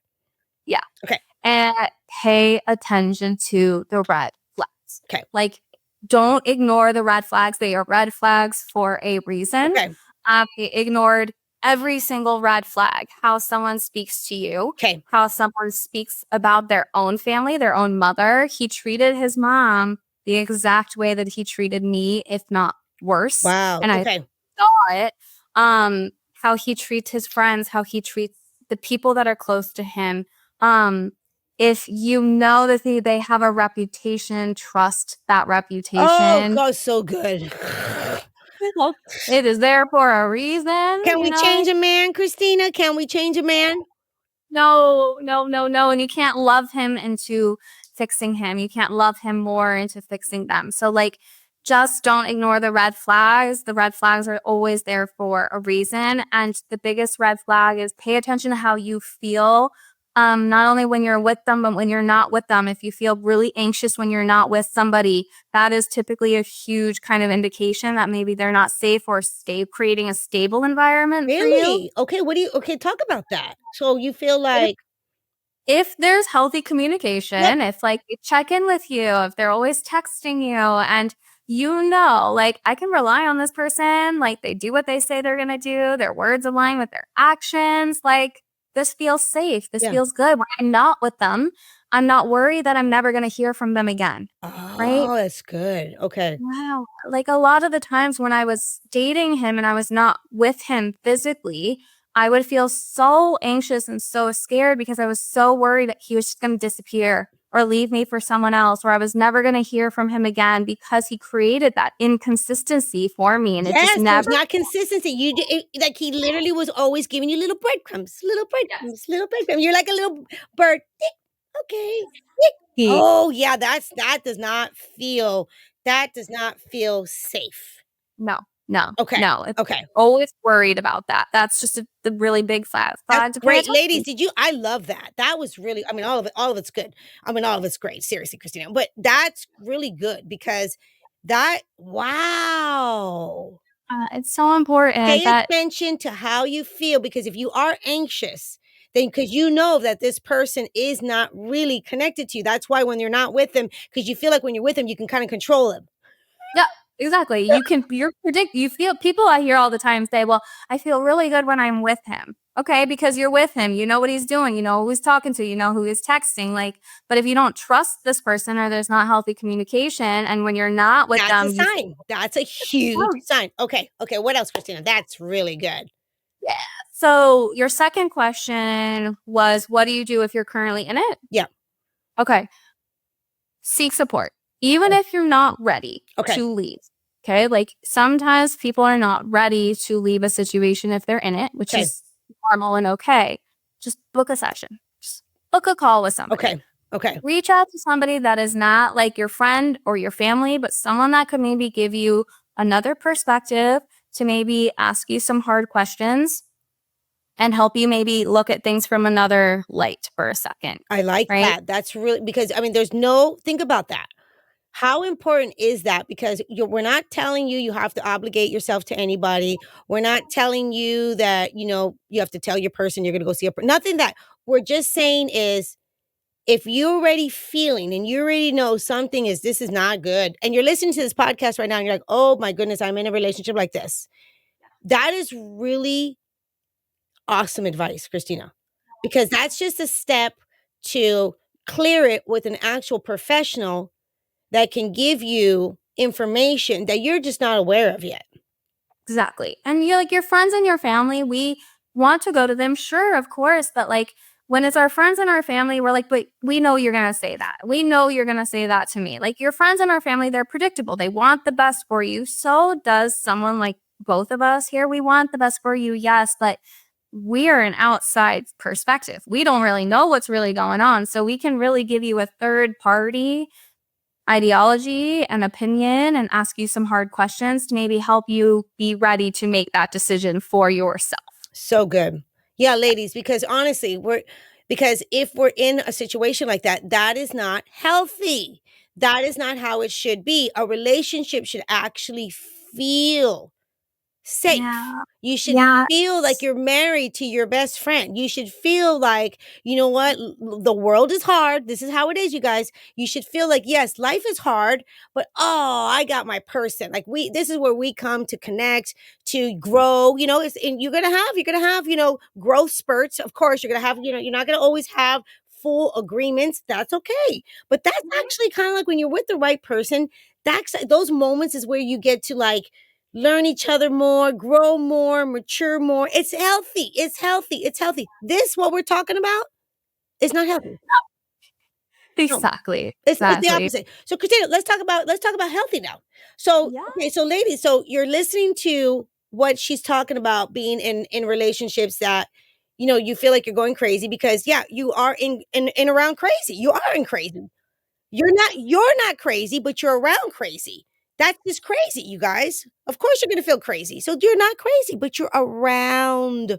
yeah. Okay. And pay attention to the red flags. Okay. Like, don't ignore the red flags. They are red flags for a reason. Okay. They ignored every single red flag. How someone speaks to you, Okay. how someone speaks about their own family, their own mother. He treated his mom the exact way that he treated me, if not worse. Wow. And I Okay. saw it. How he treats his friends, how he treats the people that are close to him. If you know that they have a reputation, trust that Oh, reputation. God, so good. Well, it is there for a reason, Can you we know? change a man, Christina? Can we change a man? No, no, no, no. And you can't love him into fixing him. You can't love him more into fixing them. So, like, just don't ignore the red flags. The red flags are always there for a reason. And the biggest red flag is pay attention to how you feel. Not only when you're with them, but when you're not with them. If you feel really anxious when you're not with somebody, that is typically a huge kind of indication that maybe they're not safe or creating a stable environment for you. Really? Okay, okay, talk about that. So you feel like If there's healthy yep, communication, if, like, they check in with you, if they're always texting you and like, I can rely on this person, like, they do what they say they're gonna do, their words align with their actions, like, this feels safe, this yeah. feels good. When I'm not with them, I'm not worried that I'm never gonna hear from them again, right? Oh, that's good. Okay. Wow. Like, a lot of the times when I was dating him and I was not with him physically, I would feel so anxious and so scared because I was so worried that he was just going to disappear or leave me for someone else, or I was never going to hear from him again because he created that inconsistency for me and it just Yes, there's never. not consistency. Like he literally was always giving you little breadcrumbs, little Yes. breadcrumbs, little breadcrumbs. You're like a little bird. Tick, okay. Tick. He, Oh, yeah, that does not feel safe. no, no, Okay. no. It's Okay. always worried about that. That's just the really big flag That's to pay great. Ladies, attention. I love that. That was really, I mean, all of it's good. I mean, all of it's great. Seriously, Christina. But that's really good because wow. It's so important Pay that. attention to how you feel because if you are anxious, then because you know that this person is not really connected to you. That's why when you're not with them, because you feel like when you're with them, you can kind of control them. Yeah, exactly. You feel people I hear all the time say, well, I feel really good when I'm with him. Okay, because you're with him. You know what he's doing. You know who he's talking to. You know who he's texting. Like, but if you don't trust this person or there's not healthy communication, and when you're not with That's a them, you sign. That's a huge feel. sign. Okay. Okay. What else, Christina? That's really good. Yeah. So your second question was, what do you do if you're currently in it? Yeah. Okay. Seek support, even if you're not ready Okay. to leave. Okay. Like sometimes people are not ready to leave a situation if they're in it, which Okay. is normal and okay. Just book a session, just book a call with somebody. Okay. Okay. Reach out to somebody that is not like your friend or your family, but someone that could maybe give you another perspective to maybe ask you some hard questions and help you maybe look at things from another light for a second. I like Right? that. That's really because I mean, think about that. How important is that? Because we're not telling you you have to obligate yourself to anybody. We're not telling you that, you have to tell your person you're going to go see a person. Nothing that we're just saying is if you're already feeling and you already know this is not good, and you're listening to this podcast right now and you're like, oh my goodness, I'm in a relationship like this. That is really awesome advice, Christina, because that's just a step to clear it with an actual professional that can give you information that you're just not aware of yet. Exactly. And you like your friends and your family, we want to go to them, sure, of course, but like when it's our friends and our family, we're like, but we know you're gonna say that. We know you're gonna say that to me. Like your friends and our family, they're predictable. They want the best for you. So does someone like both of us here. We want the best for you, yes, but we are an outside perspective. We don't really know what's really going on. So we can really give you a third party ideology and opinion and ask you some hard questions to maybe help you be ready to make that decision for yourself. So good. Yeah, ladies, because honestly, because if we're in a situation like that, that is not healthy. That is not how it should be. A relationship should actually feel safe. Yeah. You should Yeah. feel like you're married to your best friend. You should feel like, you know what, the world is hard. This is how it is, you guys. You should feel like, yes, life is hard, but oh, I got my person. Like this is where we come to connect, to grow. You know, and you're gonna have, growth spurts. Of course, you're gonna have, you're not gonna always have full agreements. That's okay. But that's actually kind of like when you're with the right person. Those moments is where you get to like learn each other more, grow more, mature more. It's healthy. It's healthy. It's healthy. This, what we're talking about, is not healthy. No, Exactly. it's the Exactly. opposite. So, Christina, let's talk about healthy now. So, Yeah. okay, so ladies, so you're listening to what she's talking about being in relationships that you feel like you're going crazy because yeah, you are in around crazy. You are in crazy. You're not crazy, but you're around crazy. That's just crazy, you guys. Of course you're gonna feel crazy. So you're not crazy, but you're around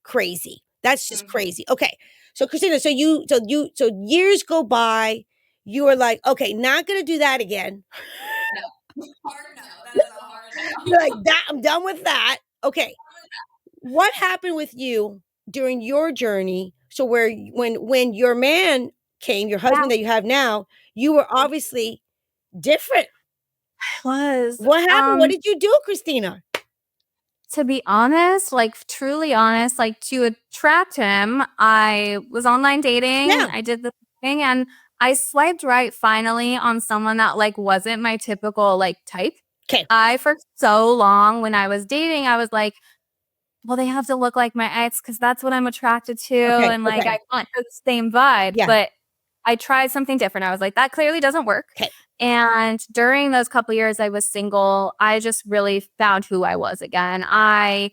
crazy. That's just crazy. Okay. So Christina, so years go by, you are like, okay, not gonna do that again. Hard no. That is a hard You're like, that I'm done with that. Okay. What happened with you during your journey? So when your man came, your husband that you have now, you were obviously different. Was What happened? What did you do, Christina? to be honest, like truly honest, like to attract him, I was online dating. Yeah. I did the thing and I swiped right finally on someone that like wasn't my typical like type. Okay. I for so long when I was dating, I was like, well, they have to look like my ex because that's what I'm attracted to. Okay. And like Okay. I want the same vibe. Yeah. But I tried something different. I was like, that clearly doesn't work. Okay. And during those couple years I was single, I just really found who I was again. I,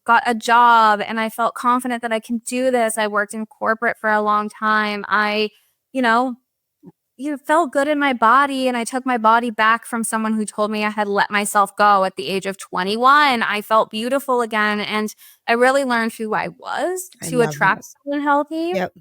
got a job and I felt confident that I can do this. I worked in corporate for a long time. I, you know, felt good in my body and I took my body back from someone who told me I had let myself go at the age of 21. I felt beautiful again and I really learned who I was I to love attract that. someone healthy. Yep.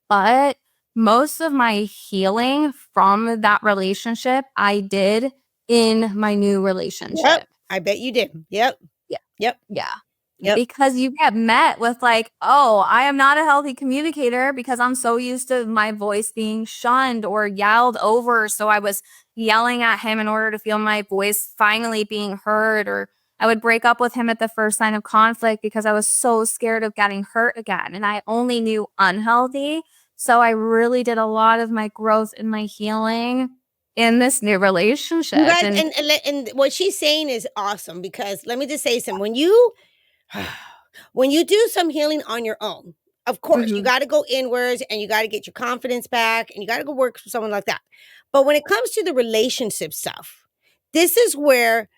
But most of my healing from that relationship, I did in my new Yep. relationship. I bet you did. Yep. Yeah. Yep. Yeah. Yep. Because you get met with like, oh, I am not a healthy communicator because I'm so used to my voice being shunned or yelled over. So I was yelling at him in order to feel my voice finally being heard. Or I would break up with him at the first sign of conflict because I was so scared of getting hurt again. And I only knew unhealthy. So I really did a lot of my growth and my healing in this new You relationship. guys, And and what she's saying is awesome because let me just say something. When you do some healing on your own, of course, you Mhm. got to go inwards and you got to get your confidence back and you got to go work for someone like that. But when it comes to the relationship stuff, this is where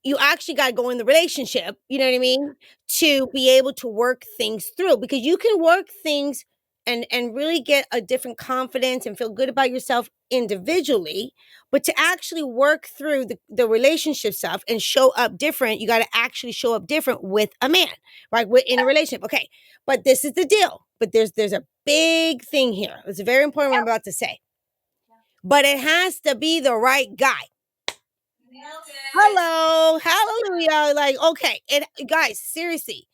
you actually got to go in the relationship, you know what I mean, to be able to work things through because you can work things and really get a different confidence and feel good about yourself individually, but to actually work through the relationship stuff and show up different, you got to actually show up different with a man, right? In a relationship. Okay. But this is the deal. But there's a big thing here. It's very important what I'm about to say. But it has to be the right guy. Hello, hallelujah. Like, okay, guys, seriously,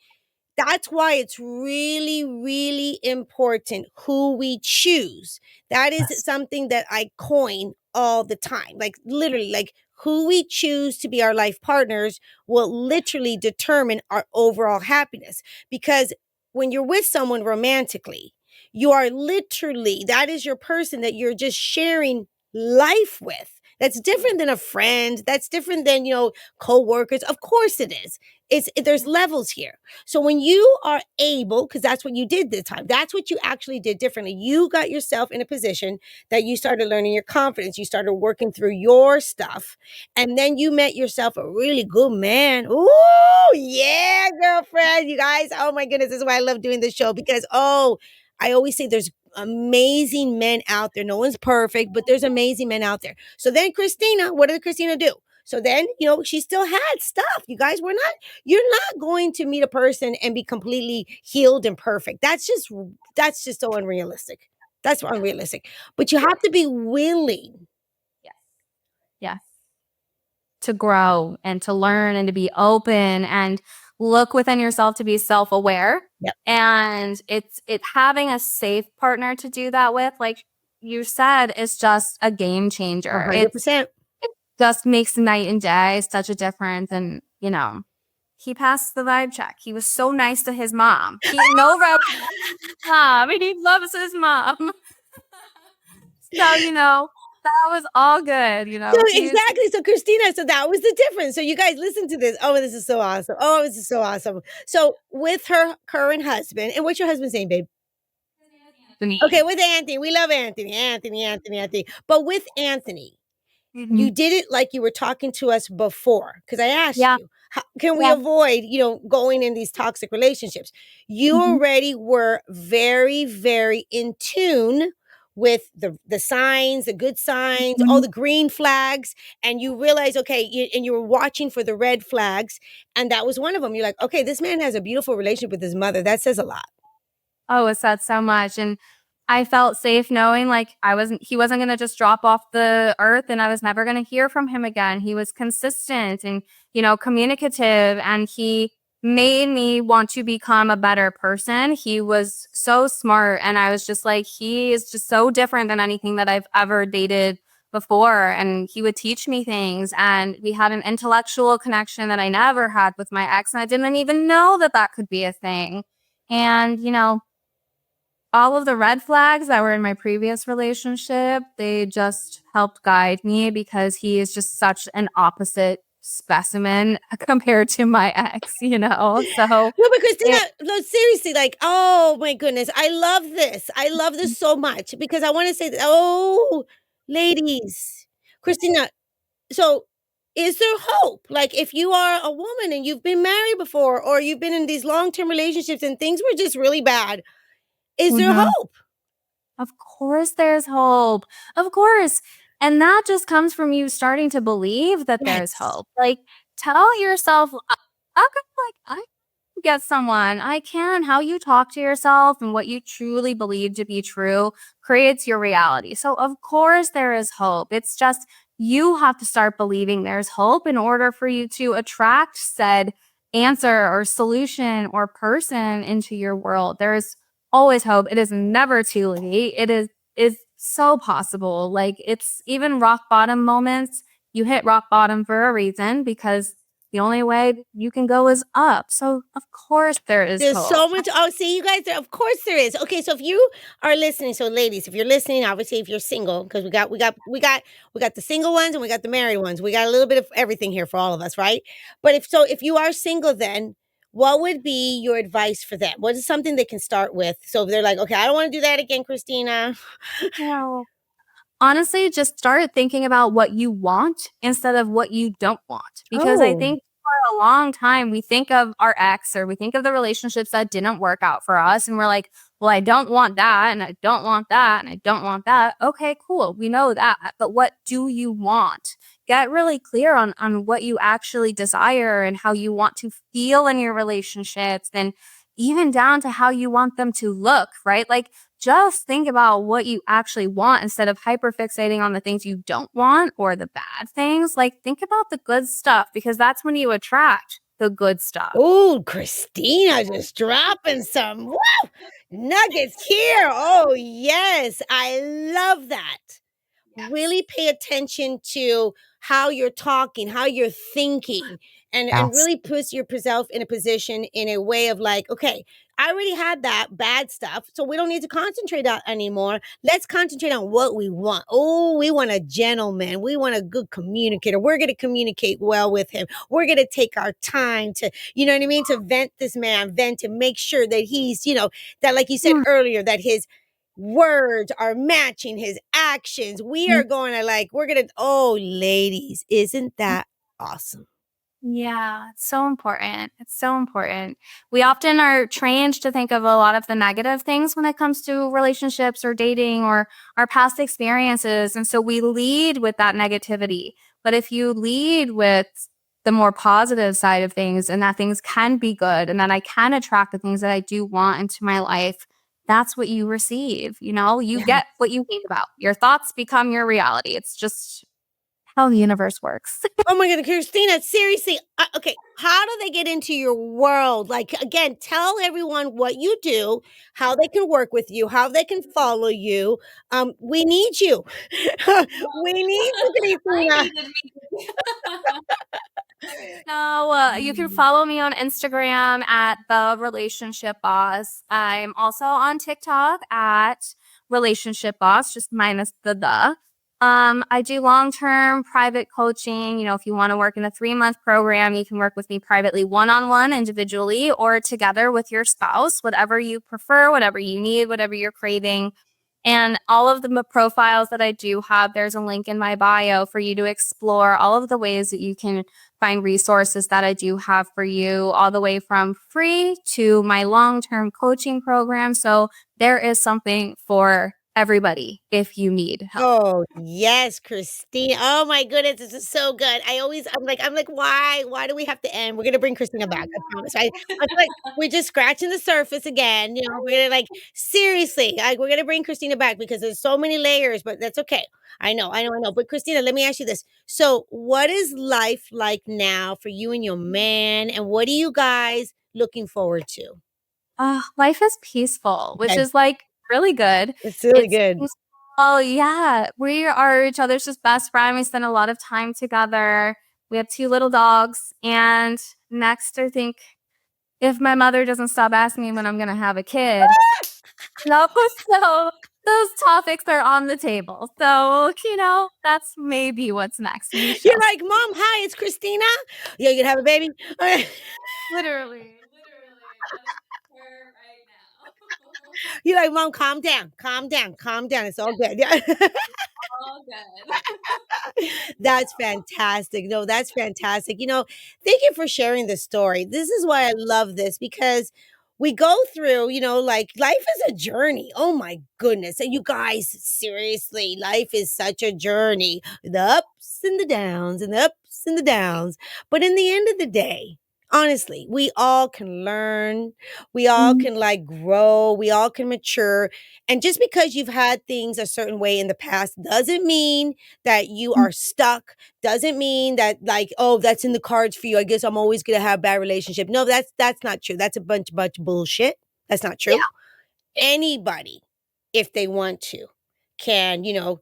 that's why it's really, really important who we choose. That is something that I coin all the time. Like, literally, like, who we choose to be our life partners will literally determine our overall happiness. Because when you're with someone romantically, you are literally, that is your person that you're just sharing life with. That's different than a friend. That's different than, co-workers. Of course it is. There's levels here. So when you are able, because that's what you did this time, that's what you actually did differently. You got yourself in a position that you started learning your confidence. You started working through your stuff. And then you met yourself a really good man. Ooh, yeah, girlfriend. You guys, oh my goodness, this is why I love doing this show because, I always say there's amazing men out there. No one's perfect, but there's amazing men out there. So then Christina, what did Christina do? So then, she still had stuff. You guys, you're not going to meet a person and be completely healed and perfect. That's just so unrealistic. That's unrealistic. But you have to be willing. Yes. To grow and to learn and to be open and look within yourself to be self-aware. Yep. And it's having a safe partner to do that with, like you said, is just a game changer. 100%. It just makes night and day such a difference. And, he passed the vibe check. He was so nice to his mom. He mom. He loves his mom. So, that was all good, So exactly. So Christina, so that was the difference. So you guys listen to this. Oh, this is so awesome. Oh, this is so awesome. So with her current husband, and what's your husband's name, babe? Anthony. Okay, with Anthony. We love Anthony. But with Anthony, you did it like you were talking to us before. Because I asked you, how can we avoid, going in these toxic relationships? You already were very, very in tune with the signs, the good signs, all the green flags, and you realize, okay, and you were watching for the red flags, and that was one of them. You're like, okay, this man has a beautiful relationship with his mother. That says a lot. Oh, it said so much. And I felt safe knowing like he wasn't going to just drop off the earth and I was never going to hear from him again. He was consistent and, communicative, and he made me want to become a better person. He was so smart. And I was just like, he is just so different than anything that I've ever dated before. And he would teach me things, and we had an intellectual connection that I never had with my ex. And I didn't even know that could be a thing. And, all of the red flags that were in my previous relationship, they just helped guide me because he is just such an opposite specimen compared to my ex, So no, but Christina, no, seriously, like, oh my goodness, I love this. I love this so much because I want to say that, ladies, Christina, so is there hope? Like, if you are a woman and you've been married before, or you've been in these long-term relationships and things were just really bad, is there hope? Of course there's hope. Of course. And that just comes from you starting to believe that there's hope. Like, tell yourself, I can get someone. I can. How you talk to yourself and what you truly believe to be true creates your reality. So of course there is hope. It's just you have to start believing there's hope in order for you to attract said answer or solution or person into your world. There's always hope. It is never too late. It is so possible. Like, it's even rock bottom moments. You hit rock bottom for a reason because the only way you can go is up. So of course there's hope. So much. Oh, see, you guys, of course there is. Okay, so if you are listening, so ladies, if you're listening, obviously if you're single, because we got the single ones and we got the married ones. We got a little bit of everything here for all of us, right? But if you are single, then what would be your advice for them? What is something they can start with? So if they're like, okay, I don't want to do that again, Christina. Honestly, just start thinking about what you want instead of what you don't want. Because I think for a long time, we think of our ex or we think of the relationships that didn't work out for us. And we're like, well, I don't want that. And I don't want that. And I don't want that. Okay, cool. We know that. But what do you want? Get really clear on what you actually desire and how you want to feel in your relationships, and even down to how you want them to look, right? Like, just think about what you actually want instead of hyperfixating on the things you don't want or the bad things. Like, think about the good stuff, because that's when you attract the good stuff. Oh, Christina just dropping some nuggets here. Oh, yes. I love that. Really pay attention to how you're talking, how you're thinking, and Yes. really puts yourself in a position in a way of like, okay, I already had that bad stuff, so we don't need to concentrate on anymore. Let's concentrate on what we want. Oh, we want a gentleman. We want a good communicator. We're going to communicate well with him. We're going to take our time to, you know what I mean, to vent this man, vent to make sure that he's, that like you said Mm, earlier, that his words are matching his actions. We mm, are going to like, we're going to, oh, ladies, isn't mm. that awesome? Yeah, it's so important. It's so important. We often are trained to think of a lot of the negative things when it comes to relationships or dating or our past experiences. And so we lead with that negativity. But if you lead with the more positive side of things and that things can be good and that I can attract the things that I do want into my life, that's what you receive. You Yeah. get what you think about. Your thoughts become your reality. It's just how the universe works. Oh my God, Christina, seriously. Okay, how do they get into your world? Like, again, tell everyone what you do, how they can work with you, how they can follow you. We need you. We need you, I Christina. needed me. So you can follow me on Instagram at the Relationship Boss. I'm also on TikTok at Relationship Boss, just minus the. I do long-term private coaching. If you want to work in a 3-month program, you can work with me privately, one-on-one, individually, or together with your spouse, whatever you prefer, whatever you need, whatever you're craving. And all of the profiles that I do have, there's a link in my bio for you to explore all of the ways that you can find resources that I do have for you, all the way from free to my long-term coaching program. So there is something for everybody if you need help. Oh, yes, Christina. Oh my goodness, this is so good. I'm like, why do we have to end? We're gonna bring Christina back. I promise. I feel like we're just scratching the surface again. We're gonna like seriously, like we're gonna bring Christina back because there's so many layers, but that's okay. I know. But Christina, let me ask you this. So, what is life like now for you and your man? And what are you guys looking forward to? Life is peaceful, which Okay, is like really good. it's really It's good. peaceful. Oh, yeah. We are each other's just best friend. We spend a lot of time together. We have 2 little dogs. And next, I think if my mother doesn't stop asking me when I'm going to have a kid, no, so those topics are on the table. So, that's maybe what's next. We You're shall like, Mom, hi, it's Christina. You're gonna have a baby? literally, that's her right now. You're like, Mom, calm down, calm down, calm down. It's all good. Yeah. All good. That's fantastic. No, that's fantastic. Thank you for sharing this story. This is why I love this because we go through, like life is a journey. Oh my goodness. And you guys, seriously, life is such a journey. The ups and the downs and the ups and the downs. But in the end of the day, honestly, we all can learn. We all Mhm. can like grow. We all can mature. And just because you've had things a certain way in the past doesn't mean that you are stuck, doesn't mean that like, oh, that's in the cards for you. I guess I'm always gonna have a bad relationship. No, that's not true. That's a bunch of bullshit. That's not Yeah. true. Anybody, if they want to, can, Mhm.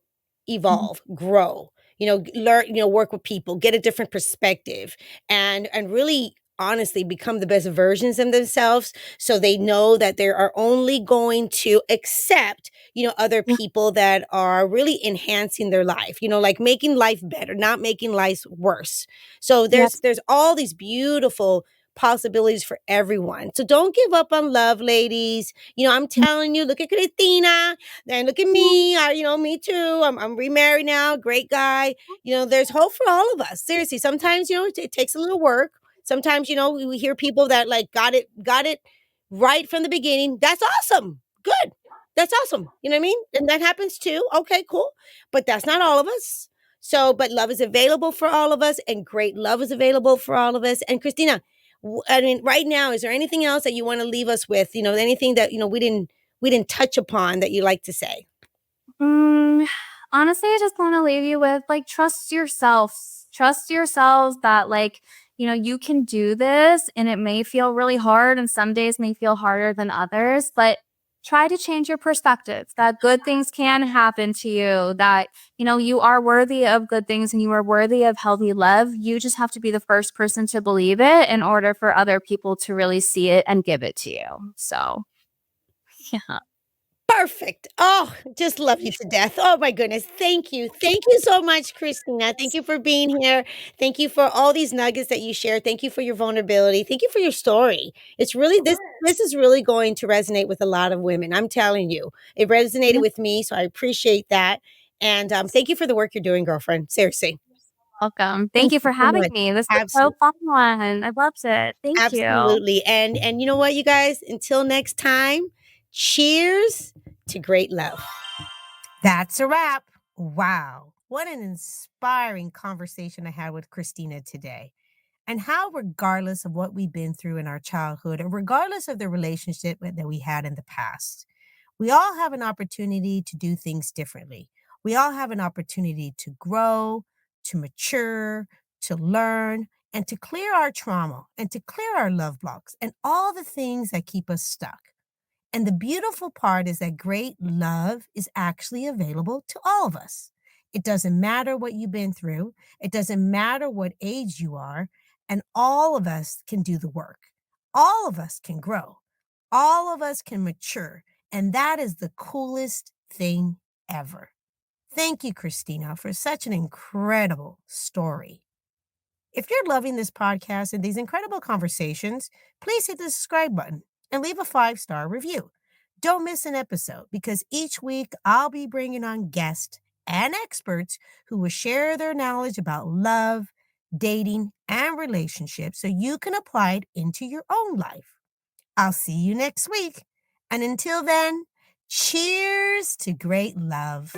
evolve, grow, learn, work with people, get a different perspective, and really honestly become the best versions of themselves so they know that they are only going to accept, other Yeah. people that are really enhancing their life, like making life better, not making life worse. So there's Yes. there's all these beautiful possibilities for everyone. So don't give up on love, ladies. I'm telling you, look at Christina and look at me. Me too. I'm remarried now. Great guy. There's hope for all of us. Seriously, sometimes, it takes a little work. Sometimes, we hear people that like got it right from the beginning. That's awesome. Good. That's awesome. You know what I mean? And that happens too. Okay, cool. But that's not all of us. So, but love is available for all of us, and great love is available for all of us. And Christina, I mean, right now, is there anything else that you want to leave us with? Anything that we didn't touch upon that you like to say? Mm, Honestly, I just want to leave you with like, trust yourselves. Trust yourselves that, like, you can do this and it may feel really hard and some days may feel harder than others, but try to change your perspective that good things can happen to you, that, you are worthy of good things and you are worthy of healthy love. You just have to be the first person to believe it in order for other people to really see it and give it to you. So, yeah. Perfect. Oh, just love you to death. Oh my goodness. Thank you. Thank you so much, Christina. Thank you for being here. Thank you for all these nuggets that you shared. Thank you for your vulnerability. Thank you for your story. It's really this is really going to resonate with a lot of women. I'm telling you. It resonated with me, so I appreciate that. And thank you for the work you're doing, girlfriend. Seriously. Welcome. Thank Thank you you for so having much. me. This was so Absolutely. fun one. I loved it. Thank you. Absolutely. And you know what, you guys? Until next time, cheers to great love. That's a wrap. Wow. What an inspiring conversation I had with Christina today. And how, regardless of what we've been through in our childhood, or regardless of the relationship that we had in the past, we all have an opportunity to do things differently. We all have an opportunity to grow, to mature, to learn, and to clear our trauma and to clear our love blocks and all the things that keep us stuck. And the beautiful part is that great love is actually available to all of us. It doesn't matter what you've been through, it doesn't matter what age you are, and all of us can do the work. All of us can grow. All of us can mature. And that is the coolest thing ever. Thank you, Christina, for such an incredible story. If you're loving this podcast and these incredible conversations, please hit the subscribe button and leave a 5-star review. Don't miss an episode because each week I'll be bringing on guests and experts who will share their knowledge about love, dating, and relationships so you can apply it into your own life. I'll see you next week. And until then, cheers to great love.